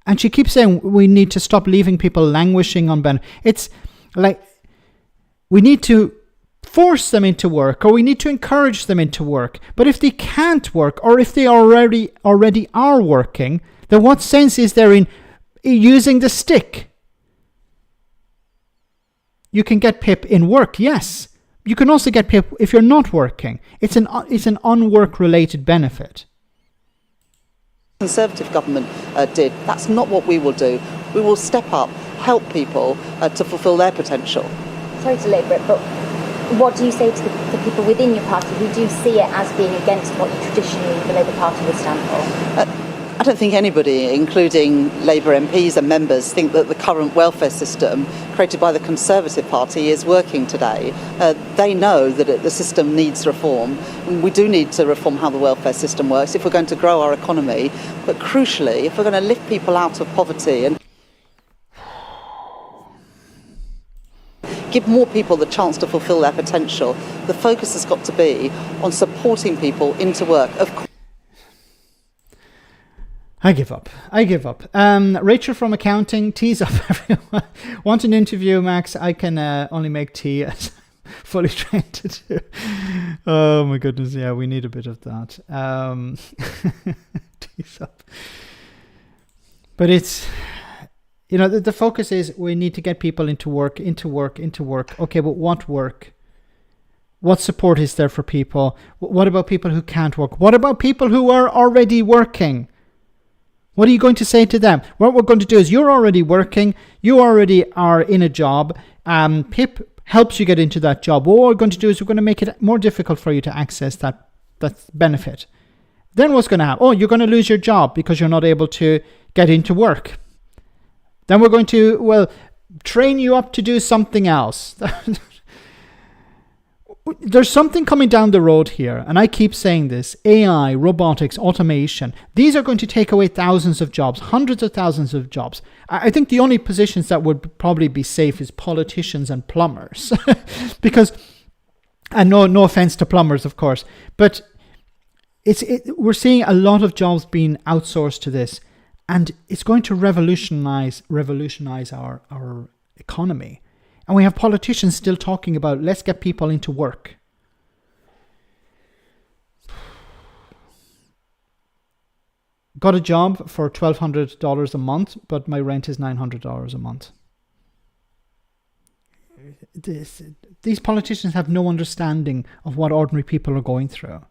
And she keeps saying we need to stop leaving people languishing on benefits. It's like we need to force them into work, or we need to encourage them into work. But if they can't work, or if they already are working, then what sense is there in using the stick? You can get PIP in work, yes. You can also get PIP if you're not working. It's an unwork related benefit. Conservative government did. That's not what we will do. We will step up, help people to fulfil their potential. Sorry to labour it, but what do you say to the people within your party who do see it as being against what traditionally the Labour Party would stand for? I don't think anybody, including Labour MPs and members, think that the current welfare system created by the Conservative Party is working today. They know that the system needs reform. We do need to reform how the welfare system works if we're going to grow our economy. But crucially, if we're going to lift people out of poverty and give more people the chance to fulfil their potential, the focus has got to be on supporting people into work. Of course. I give up. Rachel from accounting, tease up everyone. Want an interview, Max? I can only make tea as fully trained to do. Oh my goodness, yeah, we need a bit of that. Tease up. But it's, the focus is we need to get people into work. Okay, but what work? What support is there for people? What about people who can't work? What about people who are already working? What are you going to say to them? What we're going to do is you're already working. You already are in a job. PIP helps you get into that job. What we're going to do is we're going to make it more difficult for you to access that benefit. Then what's going to happen? Oh, you're going to lose your job because you're not able to get into work. Then we're going to, train you up to do something else. There's something coming down the road here, and I keep saying this: AI, robotics, automation. These are going to take away thousands of jobs, hundreds of thousands of jobs. I think the only positions that would probably be safe is politicians and plumbers. Because, and no offense to plumbers, of course, but we're seeing a lot of jobs being outsourced to this, and it's going to revolutionize our economy. And we have politicians still talking about, let's get people into work. Got a job for $1,200 a month, but my rent is $900 a month. These politicians have no understanding of what ordinary people are going through.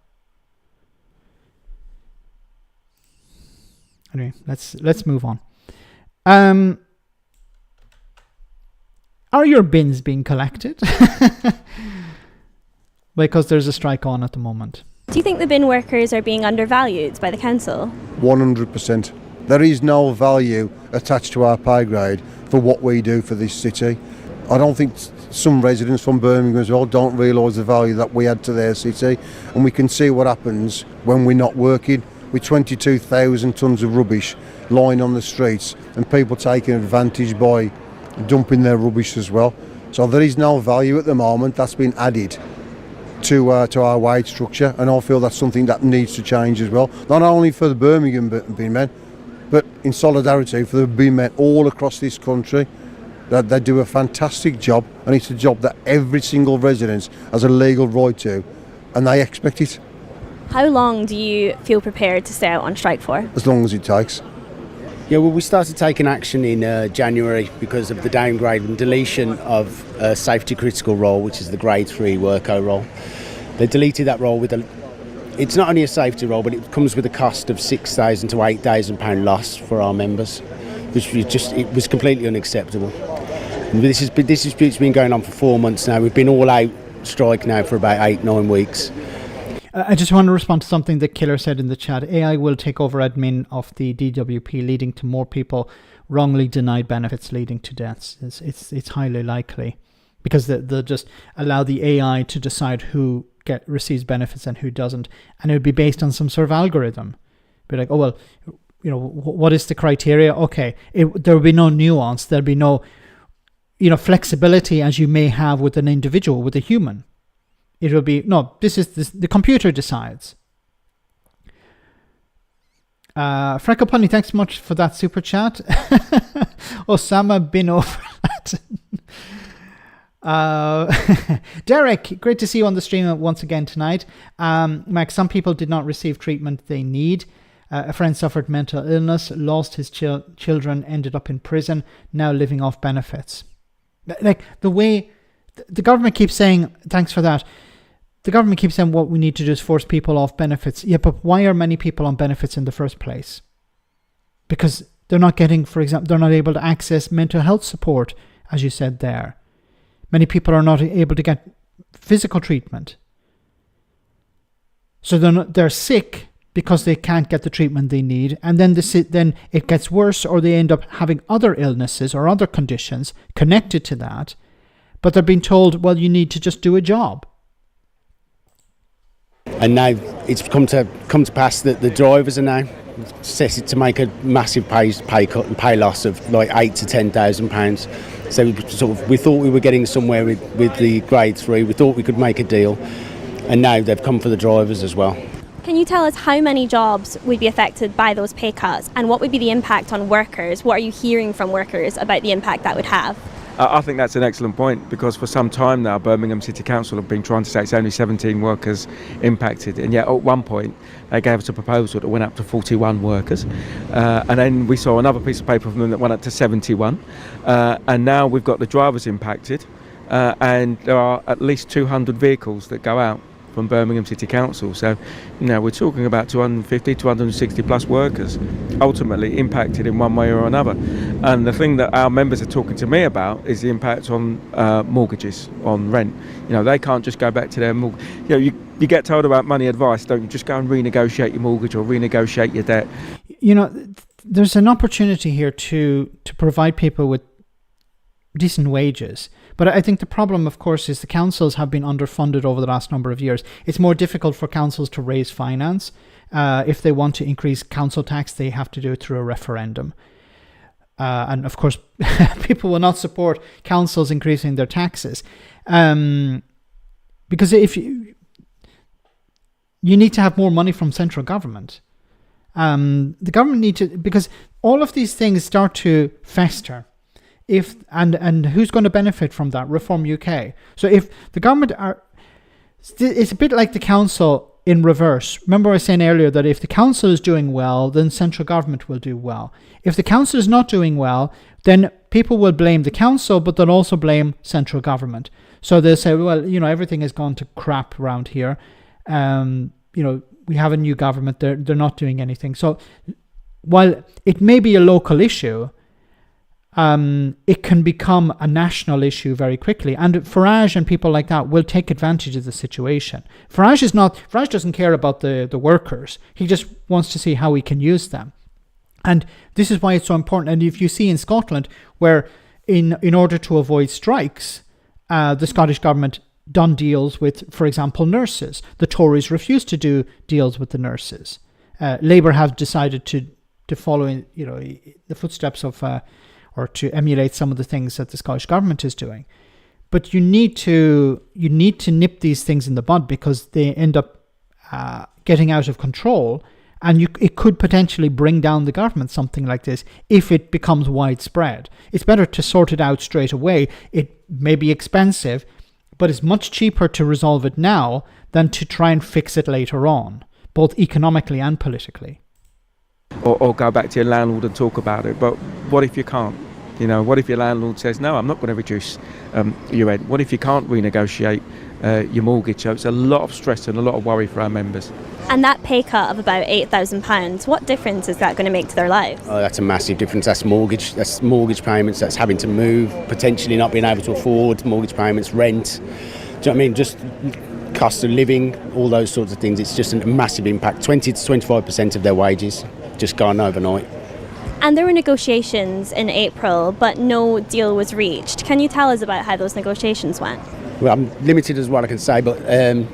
Anyway, let's move on. Are your bins being collected? Because there's a strike on at the moment. Do you think the bin workers are being undervalued by the council? 100%. There is no value attached to our pay grade for what we do for this city. I don't think some residents from Birmingham as well don't realise the value that we add to their city, and we can see what happens when we're not working with 22,000 tonnes of rubbish lying on the streets and people taking advantage by dumping their rubbish as well. So there is no value at the moment that's been added to our wage structure, and I feel that's something that needs to change as well, not only for the Birmingham bin men, but in solidarity for the bin men all across this country. That they do a fantastic job, and it's a job that every single resident has a legal right to, and they expect it. How long do you feel prepared to stay out on strike for? As long as it takes. Yeah, well, we started taking action in January because of the downgrade and deletion of a safety critical role, which is the grade 3 worko role. They deleted that role it's not only a safety role, but it comes with a cost of £6,000 to £8,000 loss for our members, which it was completely unacceptable. And this has been going on for 4 months now. We've been all out strike now for about 8-9 weeks. I just want to respond to something that Killer said in the chat. AI will take over admin of the DWP, leading to more people wrongly denied benefits, leading to deaths. It's highly likely, because they'll just allow the AI to decide who receives benefits and who doesn't, and it would be based on some sort of algorithm. Be like, oh well, what is the criteria? Okay, there will be no nuance. There'll be no, flexibility as you may have with an individual, with a human. It will be, no, the computer decides. Freckle Punny, thanks so much for that super chat. Osama bin Derek, great to see you on the stream once again tonight. Max, some people did not receive treatment they need. A friend suffered mental illness, lost his children, ended up in prison, now living off benefits. Like the way the government keeps saying, thanks for that. The government keeps saying what we need to do is force people off benefits. Yeah, but why are many people on benefits in the first place? Because they're not getting, for example, they're not able to access mental health support, as you said there. Many people are not able to get physical treatment. So they're sick because they can't get the treatment they need, and then it gets worse, or they end up having other illnesses or other conditions connected to that, but they're being told, well, you need to just do a job. And now it's come to pass that the drivers are now set to make a massive pay cut and pay loss of like £8,000 to £10,000. So we thought we were getting somewhere with the grade 3. We thought we could make a deal, and now they've come for the drivers as well. Can you tell us how many jobs would be affected by those pay cuts, and what would be the impact on workers? What are you hearing from workers about the impact that would have? I think that's an excellent point, because for some time now Birmingham City Council have been trying to say it's only 17 workers impacted, and yet at one point they gave us a proposal that went up to 41 workers, and then we saw another piece of paper from them that went up to 71, and now we've got the drivers impacted, and there are at least 200 vehicles that go out from Birmingham City Council. So, we're talking about 250, 260 plus workers ultimately impacted in one way or another. And the thing that our members are talking to me about is the impact on mortgages, on rent. They can't just go back to their mortgage. You get told about money advice, don't you? Just go and renegotiate your mortgage or renegotiate your debt. There's an opportunity here to provide people with decent wages. But I think the problem, of course, is the councils have been underfunded over the last number of years. It's more difficult for councils to raise finance. If they want to increase council tax, they have to do it through a referendum. And of course, people will not support councils increasing their taxes. Because if you need to have more money from central government. The government need to, because all of these things start to fester and who's going to benefit from that? Reform UK. So if the government it's a bit like the council in reverse. Remember I was saying earlier that if the council is doing well, then central government will do well. If the council is not doing well, then people will blame the council, but they'll also blame central government. So they'll say, well, everything has gone to crap around here. We have a new government. They're not doing anything. So while it may be a local issue, it can become a national issue very quickly. And Farage and people like that will take advantage of the situation. Farage doesn't care about the workers. He just wants to see how he can use them. And this is why it's so important. And if you see in Scotland, where in order to avoid strikes, the Scottish government done deals with, for example, nurses. The Tories refused to do deals with the nurses. Labour have decided to follow in, the footsteps of or to emulate some of the things that the Scottish government is doing. But you need to nip these things in the bud, because they end up getting out of control, and it could potentially bring down the government, something like this, if it becomes widespread. It's better to sort it out straight away. It may be expensive, but it's much cheaper to resolve it now than to try and fix it later on, both economically and politically. Or go back to your landlord and talk about it. But what if you can't? What if your landlord says, no, I'm not going to reduce your rent? What if you can't renegotiate your mortgage? So it's a lot of stress and a lot of worry for our members. And that pay cut of about £8,000, what difference is that going to make to their lives? Oh, that's a massive difference. That's mortgage payments, that's having to move, potentially not being able to afford mortgage payments, rent. Do you know what I mean? Just cost of living, all those sorts of things. It's just a massive impact. 20 to 25% of their wages just gone overnight. And there were negotiations in April, but no deal was reached. Can you tell us about how those negotiations went? Well, I'm limited as what I can say, but a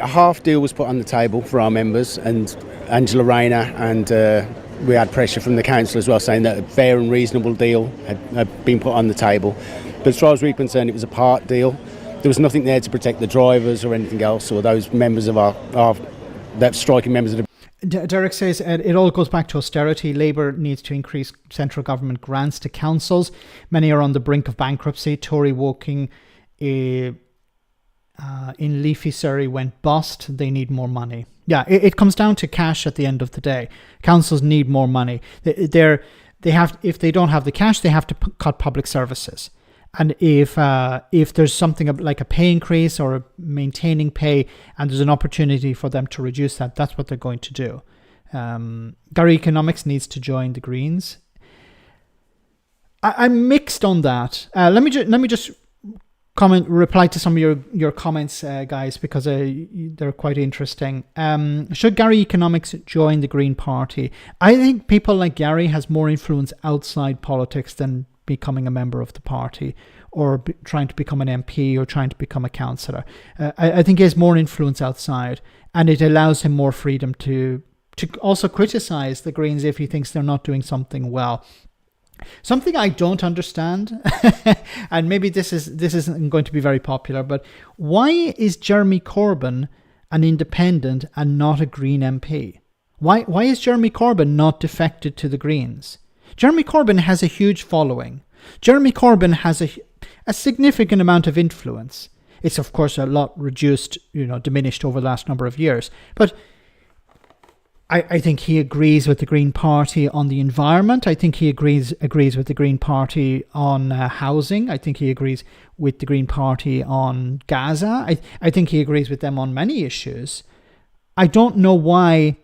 half deal was put on the table for our members, and Angela Rayner, and we had pressure from the council as well, saying that a fair and reasonable deal had been put on the table. But as far as we're concerned, it was a part deal. There was nothing there to protect the drivers or anything else, or those members of that striking members of the... Derek says it all goes back to austerity. Labour needs to increase central government grants to councils. Many are on the brink of bankruptcy. Tory Woking in Leafy Surrey went bust. They need more money. Yeah, it comes down to cash at the end of the day. Councils need more money. If they don't have the cash, they have to cut public services. And if there's something like a pay increase or a maintaining pay, and there's an opportunity for them to reduce that, that's what they're going to do. Gary Economics needs to join the Greens. I'm mixed on that. Let me just reply to some of your comments, guys, because they're quite interesting. Should Gary Economics join the Green Party? I think people like Gary has more influence outside politics than becoming a member of the party, or trying to become an MP, or trying to become a councillor. I think he has more influence outside, and it allows him more freedom to also criticise the Greens if he thinks they're not doing something well. Something I don't understand, and maybe this isn't going to be very popular, but why is Jeremy Corbyn an independent and not a Green MP? Why is Jeremy Corbyn not defected to the Greens? Jeremy Corbyn has a huge following. Jeremy Corbyn has a significant amount of influence. It's of course a lot reduced, diminished over the last number of years. But I think he agrees with the Green Party on the environment. I think he agrees with the Green Party on housing. I think he agrees with the Green Party on Gaza. I think he agrees with them on many issues. I don't know why.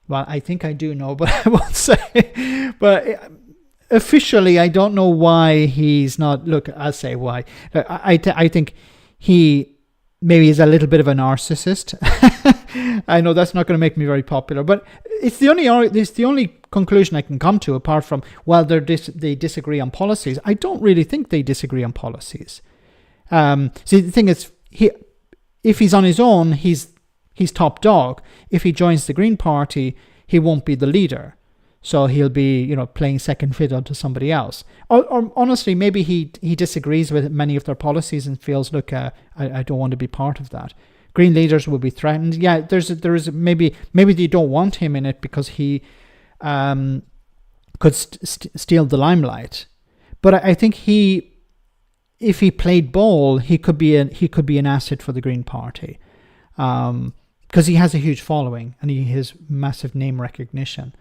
Well, I think I do know, but I won't say. But officially, I don't know why he's not. Look, I'll say why. I think he maybe is a little bit of a narcissist. I know that's not going to make me very popular, but it's the only conclusion I can come to, apart from, well, they disagree on policies. I don't really think they disagree on policies. See, the thing is, if he's on his own, he's top dog. If he joins the Green Party, he won't be the leader. So he'll be, playing second fiddle to somebody else. Or honestly, maybe he disagrees with many of their policies and feels, look, I don't want to be part of that. Green leaders will be threatened. Yeah, there is maybe they don't want him in it because he could steal the limelight. But I think if he played ball, he could be an asset for the Green Party, because he has a huge following and he has massive name recognition.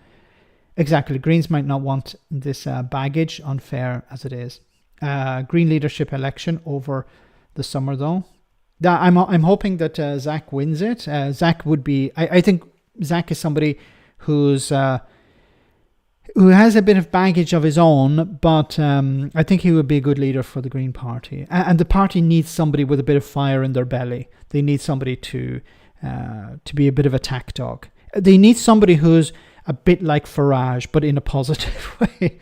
Exactly, Greens might not want this baggage, unfair as it is. Green leadership election over the summer, though. I'm hoping that Zach wins it. Zach would be. I think Zach is somebody who has a bit of baggage of his own, but I think he would be a good leader for the Green Party. And the party needs somebody with a bit of fire in their belly. They need somebody to be a bit of a tack dog. They need somebody who's a bit like Farage, but in a positive way.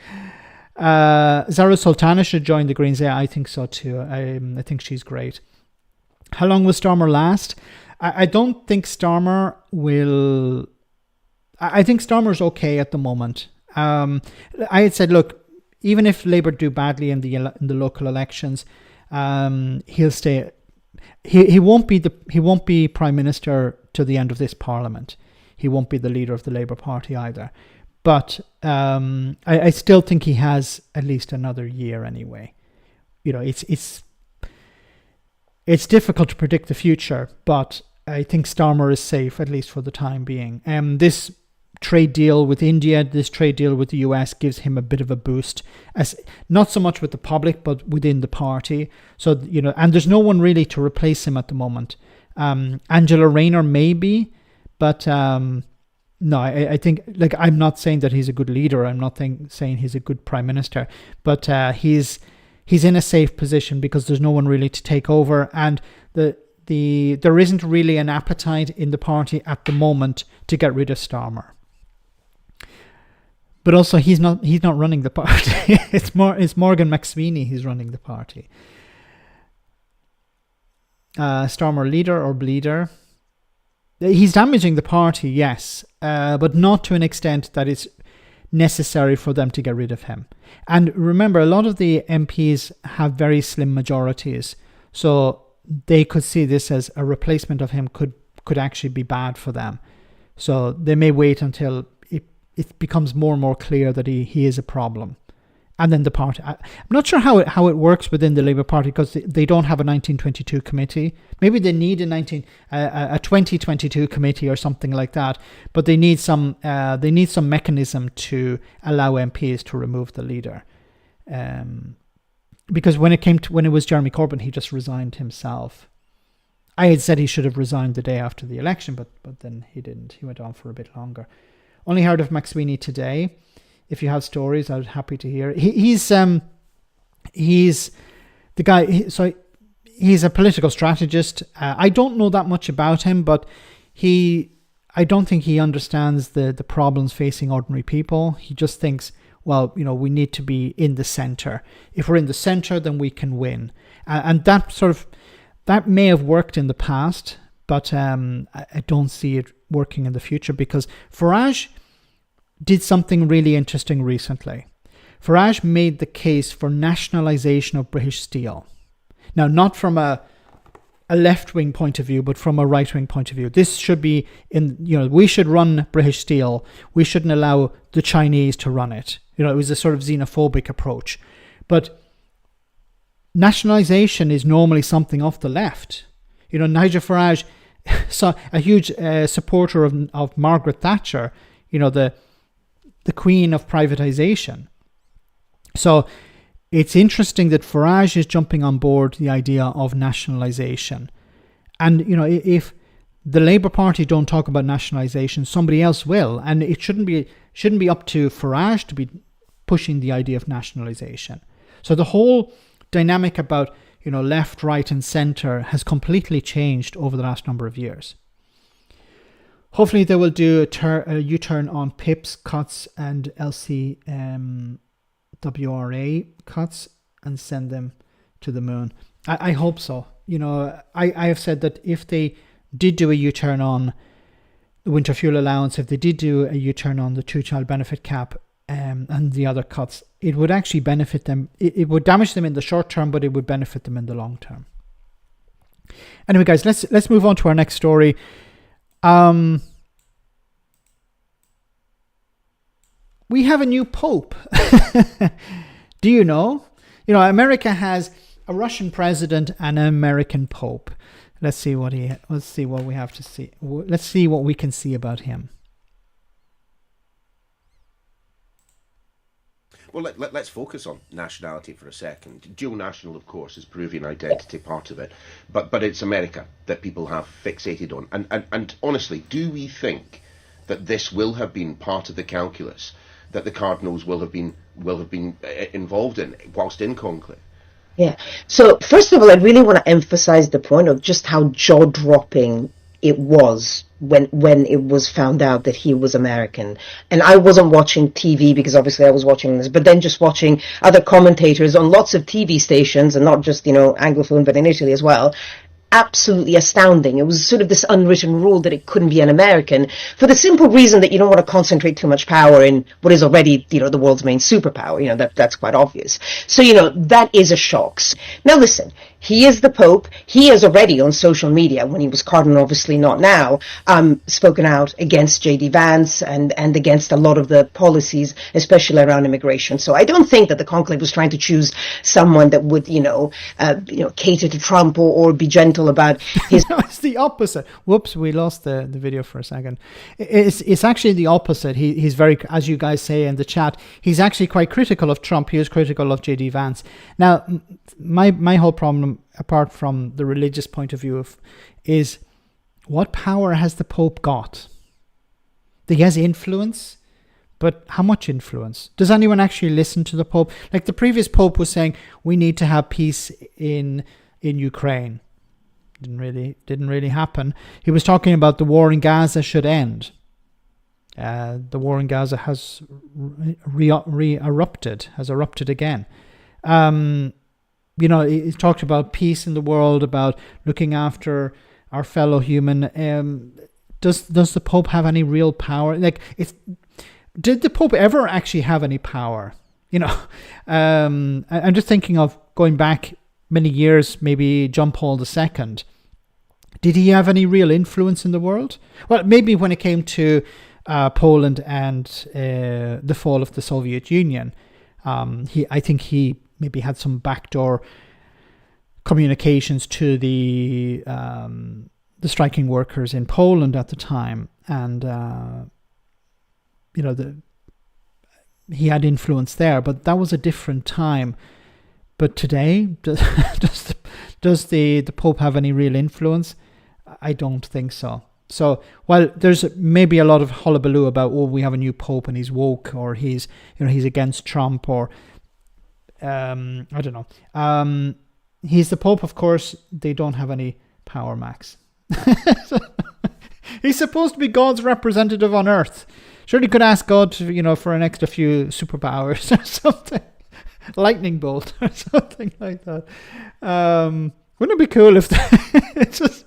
Zara Sultana should join the Greens. Yeah, I think so too. I think she's great. How long will Starmer last? I don't think Starmer will. I think Starmer's okay at the moment. I had said, look, even if Labour do badly in the local elections, he'll stay. He won't be Prime Minister to the end of this Parliament. He won't be the leader of the Labour Party either. But I still think he has at least another year anyway. It's difficult to predict the future, but I think Starmer is safe, at least for the time being. This trade deal with India, this trade deal with the US gives him a bit of a boost, as not so much with the public, but within the party. So, and there's no one really to replace him at the moment. Angela Rayner maybe, but no, I think, like, I'm not saying that he's a good leader. I'm not saying he's a good prime minister, but he's in a safe position because there's no one really to take over, and there isn't really an appetite in the party at the moment to get rid of Starmer. But also, he's not running the party. It's Morgan McSweeney who's running the party. Starmer leader or bleeder? He's damaging the party, yes, but not to an extent that it's necessary for them to get rid of him. And remember, a lot of the MPs have very slim majorities, so they could see this as a replacement of him could actually be bad for them. So they may wait until it becomes more and more clear that he is a problem. And then the party, I'm not sure how it works within the Labour Party, because they don't have a 1922 committee. Maybe they need a 2022 committee or something like that. But they need some mechanism to allow MPs to remove the leader. Because when it was Jeremy Corbyn, he just resigned himself. I had said he should have resigned the day after the election, but then he didn't. He went on for a bit longer. Only heard of McSweeney today. If you have stories, I'd be happy to hear. He's the guy. So he's a political strategist. I don't know that much about him, but I don't think he understands the problems facing ordinary people. He just thinks, well, we need to be in the center. If we're in the center, then we can win. And that may have worked in the past, but I don't see it working in the future, because Farage did something really interesting recently. Farage made the case for nationalisation of British steel. Now, not from a left-wing point of view, but from a right-wing point of view. This should be we should run British steel. We shouldn't allow the Chinese to run it. It was a sort of xenophobic approach. But nationalisation is normally something off the left. Nigel Farage, a huge supporter of Margaret Thatcher, the queen of privatization. So it's interesting that Farage is jumping on board the idea of nationalisation. And, if the Labour Party don't talk about nationalisation, somebody else will. And it shouldn't be up to Farage to be pushing the idea of nationalisation. So the whole dynamic about, left, right and centre has completely changed over the last number of years. Hopefully they will do a U-turn on PIPs cuts and LCWRA cuts and send them to the moon. I hope so. I have said that if they did do a U-turn on the winter fuel allowance, if they did do a U-turn on the two-child benefit cap and the other cuts, it would actually benefit them. It would damage them in the short term, but it would benefit them in the long term. Anyway, guys, let's move on to our next story. We have a new pope. Do you know? You know, America has a Russian president and an American pope. Let's see what we have to see. Let's see what we can see about him. Well, let's focus on nationality for a second. Dual national, of course, is Peruvian identity, part of it. But it's America that people have fixated on. And honestly, do we think that this will have been part of the calculus that the cardinals will have been involved in whilst in conclave? Yeah. So first of all, I really want to emphasize the point of just how jaw-dropping it was when it was found out that he was American. And I wasn't watching TV because obviously I was watching this, but then just watching other commentators on lots of TV stations, and not just, Anglophone, but in Italy as well. Absolutely astounding. It was sort of this unwritten rule that it couldn't be an American, for the simple reason that you don't want to concentrate too much power in what is already, the world's main superpower. That's quite obvious. So, that is a shock. Now listen, he is the Pope. He has already on social media, when he was cardinal, obviously not now, spoken out against J.D. Vance and against a lot of the policies, especially around immigration. So I don't think that the conclave was trying to choose someone that would, cater to Trump or be gentle about his... No, it's the opposite. Whoops, we lost the video for a second. It's actually the opposite. He's very, as you guys say in the chat, he's actually quite critical of Trump. He is critical of J.D. Vance. Now, my whole problem, apart from the religious point of view, is what power has the Pope got? He has influence, but how much influence? Does anyone actually listen to the Pope? Like the previous Pope was saying, we need to have peace in Ukraine. Didn't really happen. He was talking about the war in Gaza should end. The war in Gaza has erupted again. He talked about peace in the world, about looking after our fellow human. Does the Pope have any real power? Did the Pope ever actually have any power? I'm just thinking of going back many years, maybe John Paul II. Did he have any real influence in the world? Well, maybe when it came to Poland and the fall of the Soviet Union, I think he maybe had some backdoor communications to the striking workers in Poland at the time, and he had influence there. But that was a different time. But today, does the Pope have any real influence? I don't think so. So while there's maybe a lot of hullabaloo about, we have a new Pope and he's woke, or he's against Trump, or I don't know. He's the Pope, of course. They don't have any power, Max. He's supposed to be God's representative on Earth. Surely could ask God to, for an extra few superpowers or something. Lightning bolt or something like that. Wouldn't it be cool if it's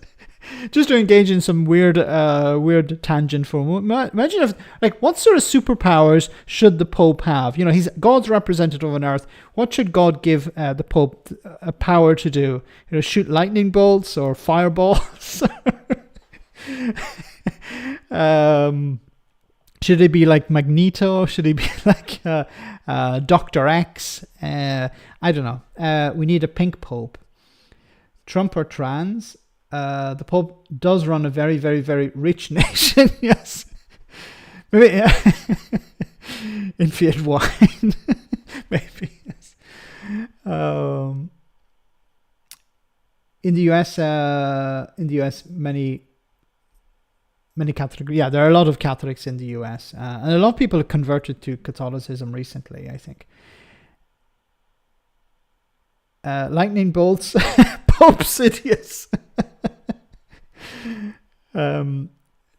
just to engage in some weird tangent for a moment? Imagine if, what sort of superpowers should the Pope have? He's God's representative on Earth. What should God give the Pope a power to do? Shoot lightning bolts or fireballs? Should he be like Magneto? Should he be like Dr. X? I don't know. We need a pink Pope. Trump or trans? The Pope does run a very, very, very rich nation. Yes. Maybe Infiat wine. Maybe. Yes. In the US, many Catholic. Yeah, there are a lot of Catholics in the US, and a lot of people have converted to Catholicism recently, I think. Lightning bolts, Pope Sidious.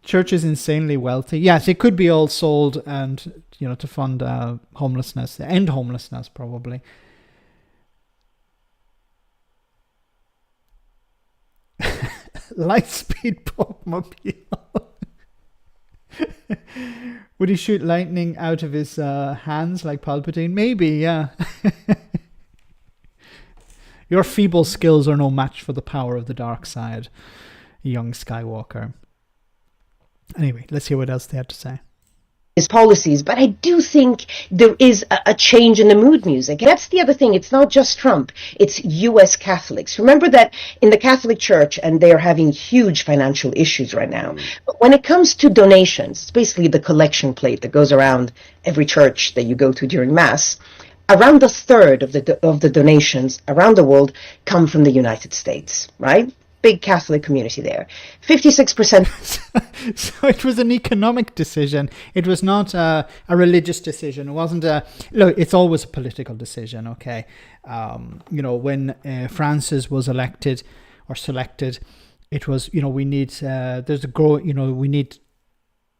Church is insanely wealthy. Yes, it could be all sold and to fund homelessness, end homelessness probably. Lightspeed Pope Mobile. Would he shoot lightning out of his hands like Palpatine? Maybe, yeah. Your feeble skills are no match for the power of the dark side, young Skywalker. Anyway, let's hear what else they had to say. his policies, but I do think there is a change in the mood music. And that's the other thing. It's not just Trump. It's U.S. Catholics. Remember that in the Catholic Church, and they're having huge financial issues right now. But when it comes to donations, it's basically the collection plate that goes around every church that you go to during Mass. Around a third of the donations around the world come from the United States, right? Big Catholic community there. 56%. So it was an economic decision. It was not a religious decision. It wasn't look, it's always a political decision, okay? When Francis was elected or selected, it was, we need,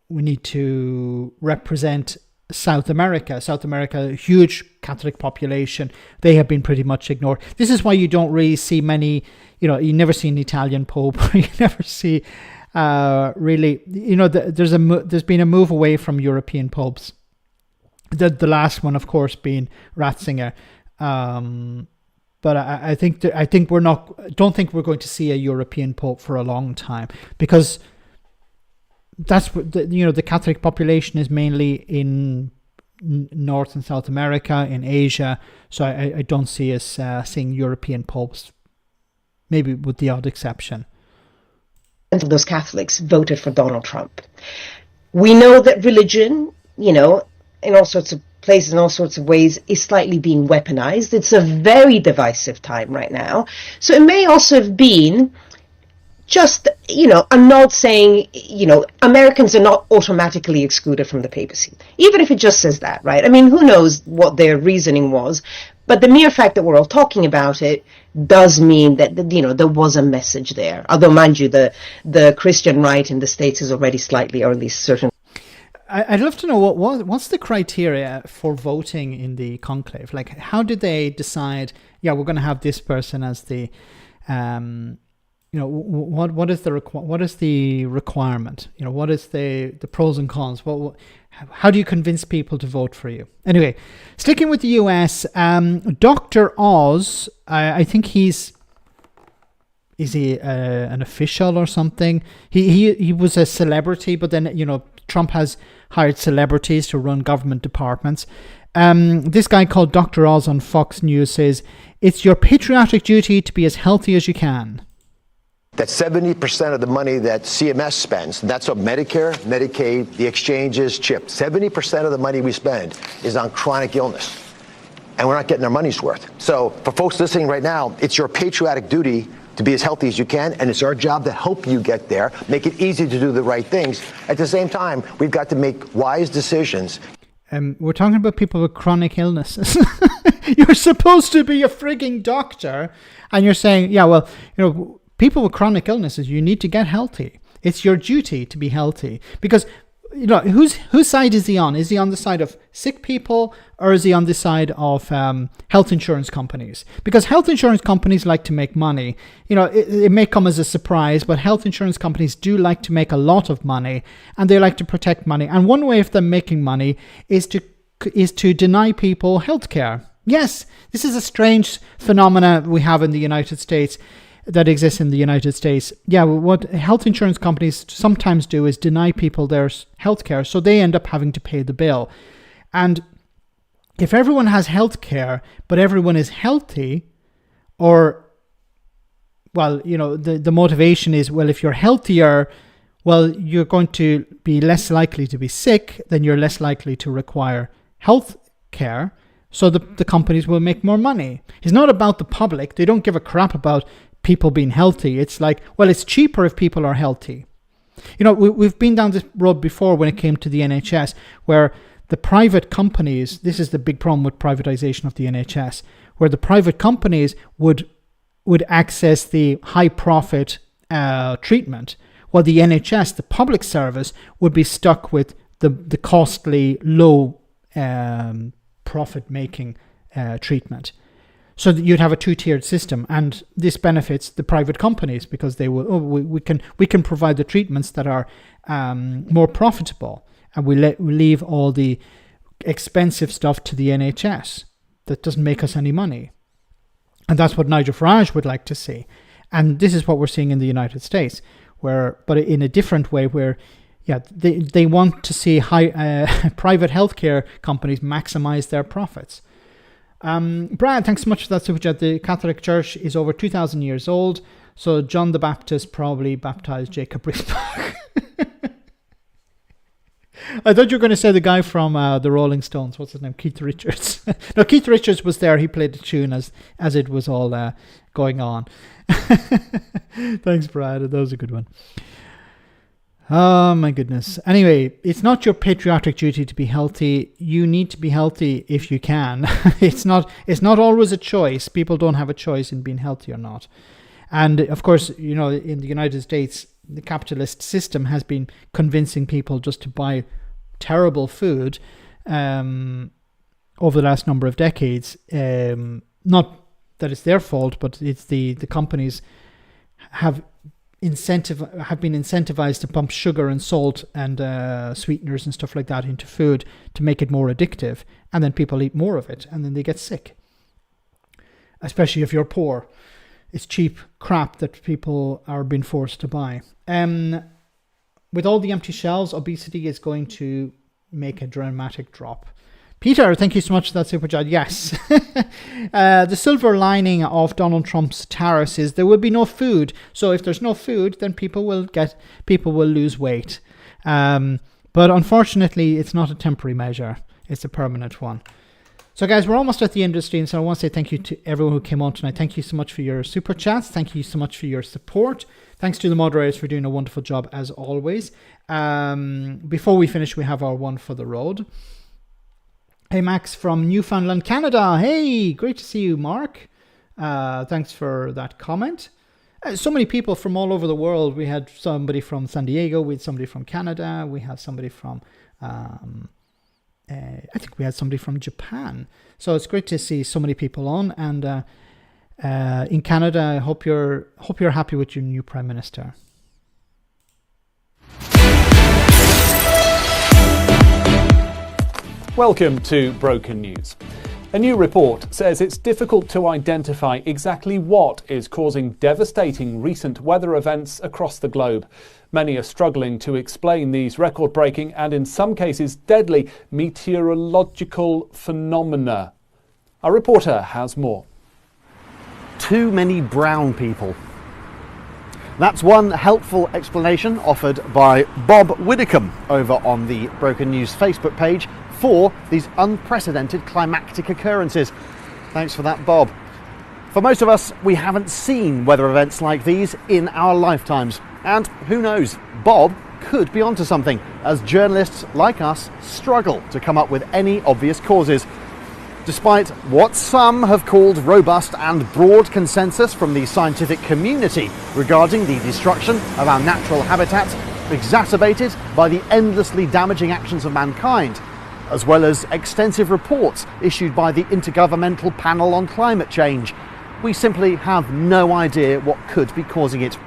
we need to represent South America. South America, a huge Catholic population. They have been pretty much ignored. This is why you don't really see many, you never see an Italian Pope. You never see really, there's been a move away from European popes. The last one, of course, being Ratzinger. But I think don't think we're going to see a European Pope for a long time, because that's what the Catholic population is mainly in North and South America, in Asia. So I don't see us seeing European popes, maybe with the odd exception. Of those Catholics voted for Donald Trump. We know that religion, in all sorts of places, in all sorts of ways, is slightly being weaponized. It's a very divisive time right now. So it may also have been just, I'm not saying, Americans are not automatically excluded from the papacy, even if it just says that, right? I mean, who knows what their reasoning was, but the mere fact that we're all talking about it does mean that, there was a message there. Although, mind you, the Christian right in the States is already slightly, or at least certain. I'd love to know what's the criteria for voting in the conclave? Like, how did they decide, we're going to have this person as the, what is the requirement? What is the pros and cons? How do you convince people to vote for you? Anyway, sticking with the US, Dr. Oz, I think is he an official or something? He was a celebrity, but then Trump has hired celebrities to run government departments. This guy called Dr. Oz on Fox News says, "It's your patriotic duty to be as healthy as you can." That 70% of the money that CMS spends, that's what Medicare, Medicaid, the exchanges, CHIP, 70% of the money we spend is on chronic illness. And we're not getting our money's worth. So for folks listening right now, it's your patriotic duty to be as healthy as you can, and it's our job to help you get there, make it easy to do the right things. At the same time, we've got to make wise decisions. We're talking about people with chronic illnesses. You're supposed to be a frigging doctor, and you're saying, people with chronic illnesses, you need to get healthy. It's your duty to be healthy. Because, whose side is he on? Is he on the side of sick people, or is he on the side of health insurance companies? Because health insurance companies like to make money. It may come as a surprise, but health insurance companies do like to make a lot of money, and they like to protect money. And one way of them making money is to deny people health care. Yes, this is a strange phenomena we have in the United States. That exists in the United States. What health insurance companies sometimes do is deny people their health care, so they end up having to pay the bill. And if everyone has health care, but everyone is healthy, or, the motivation is, if you're healthier, you're going to be less likely to be sick, then you're less likely to require health care, so the companies will make more money. It's not about the public. They don't give a crap about people being healthy. It's like, it's cheaper if people are healthy. We've been down this road before when it came to the NHS, where the private companies, this is the big problem with privatization of the NHS, where the private companies would access the high profit treatment, while the NHS, the public service, would be stuck with the costly, low profit making treatment. So that you'd have a two-tiered system, and this benefits the private companies because they will. We can provide the treatments that are more profitable, and we leave all the expensive stuff to the NHS that doesn't make us any money, and that's what Nigel Farage would like to see. And this is what we're seeing in the United States, but in a different way, where they want to see private healthcare companies maximize their profits. Brad, thanks so much for that super chat. The Catholic Church is over 2,000 years old, so John the Baptist probably baptized Jacob Rees-Mogg. I thought you were going to say the guy from the Rolling Stones. What's his name? Keith Richards. No, Keith Richards was there. He played the tune as it was all going on. Thanks, Brad. That was a good one. Oh my goodness. Anyway, it's not your patriotic duty to be healthy. You need to be healthy if you can. It's not always a choice. People don't have a choice in being healthy or not. And of course, you know, in the United States, the capitalist system has been convincing people just to buy terrible food over the last number of decades. Not that it's their fault, but it's the companies have been incentivized to pump sugar and salt and sweeteners and stuff like that into food to make it more addictive, and then people eat more of it and then they get sick, especially if you're poor. It's cheap crap that people are being forced to buy. With all the empty shelves, obesity is going to make a dramatic drop. Peter, thank you so much for that super chat. Yes. The silver lining of Donald Trump's tariffs is there will be no food. So if there's no food, then people will lose weight. But unfortunately, it's not a temporary measure. It's a permanent one. So guys, we're almost at the end of the stream, so I want to say thank you to everyone who came on tonight. Thank you so much for your super chats. Thank you so much for your support. Thanks to the moderators for doing a wonderful job as always. Before we finish, we have our one for the road. Hey, Max from Newfoundland, Canada. Hey, great to see you, Mark. Thanks for that comment. So many people from all over the world. We had somebody from San Diego. We had somebody from Canada. We have somebody from... I think we had somebody from Japan. So it's great to see so many people on. And in Canada, I hope you're happy with your new Prime Minister. Welcome to Broken News. A new report says it's difficult to identify exactly what is causing devastating recent weather events across the globe. Many are struggling to explain these record-breaking and in some cases deadly meteorological phenomena. Our reporter has more. Too many brown people. That's one helpful explanation offered by Bob Widdicombe over on the Broken News Facebook page for these unprecedented climactic occurrences. Thanks for that, Bob. For most of us, we haven't seen weather events like these in our lifetimes. And who knows, Bob could be onto something, as journalists like us struggle to come up with any obvious causes. Despite what some have called robust and broad consensus from the scientific community regarding the destruction of our natural habitats, exacerbated by the endlessly damaging actions of mankind, as well as extensive reports issued by the Intergovernmental Panel on Climate Change, we simply have no idea what could be causing it.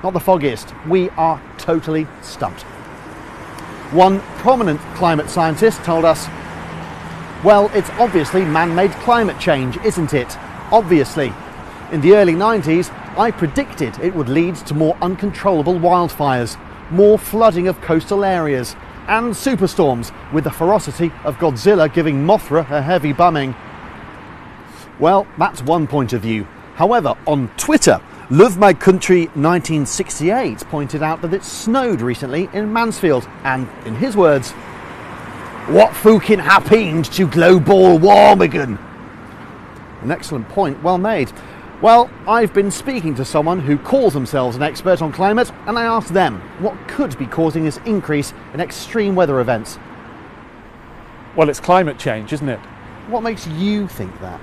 Not the foggiest. We are totally stumped. One prominent climate scientist told us, well, it's obviously man-made climate change, isn't it? Obviously. In the early 90s, I predicted it would lead to more uncontrollable wildfires, more flooding of coastal areas, and superstorms with the ferocity of Godzilla giving Mothra a heavy bumming. Well, that's one point of view. However, on Twitter, Love My Country 1968 pointed out that it snowed recently in Mansfield, and in his words, what fucking happened to global warming? An excellent point, well made. Well, I've been speaking to someone who calls themselves an expert on climate, and I asked them what could be causing this increase in extreme weather events. Well, it's climate change, isn't it? What makes you think that?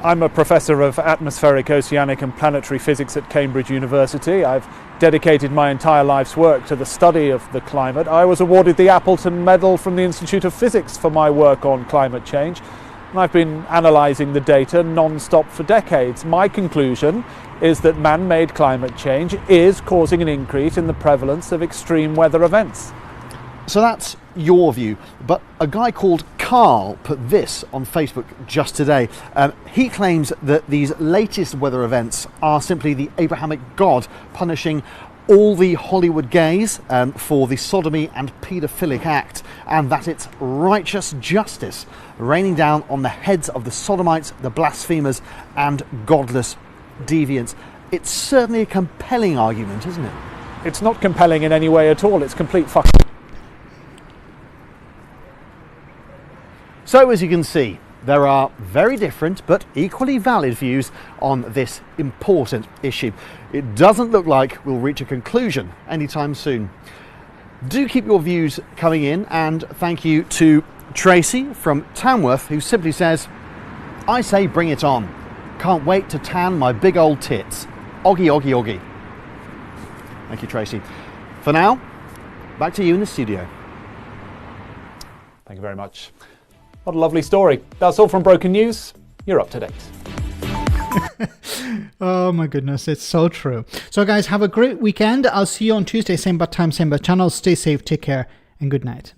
I'm a professor of atmospheric, oceanic and planetary physics at Cambridge University. I've dedicated my entire life's work to the study of the climate. I was awarded the Appleton Medal from the Institute of Physics for my work on climate change. And I've been analysing the data non-stop for decades. My conclusion is that man-made climate change is causing an increase in the prevalence of extreme weather events. So that's your view, but a guy called Carl put this on Facebook just today. He claims that these latest weather events are simply the Abrahamic God punishing all the Hollywood gays for the sodomy and paedophilic act, and that it's righteous justice raining down on the heads of the sodomites, the blasphemers, and godless deviants. It's certainly a compelling argument, isn't it? It's not compelling in any way at all. It's complete fuck. So, as you can see, there are very different but equally valid views on this important issue. It doesn't look like we'll reach a conclusion anytime soon. Do keep your views coming in, and thank you to Tracy from Tamworth, who simply says, "I say bring it on. Can't wait to tan my big old tits. Oggy, oggy, oggy." Thank you, Tracy. For now, back to you in the studio. Thank you very much. What a lovely story. That's all from Broken News. You're up to date. Oh my goodness, it's so true. So guys, have a great weekend. I'll see you on Tuesday, same bad time, same bad channel. Stay safe, take care, and good night.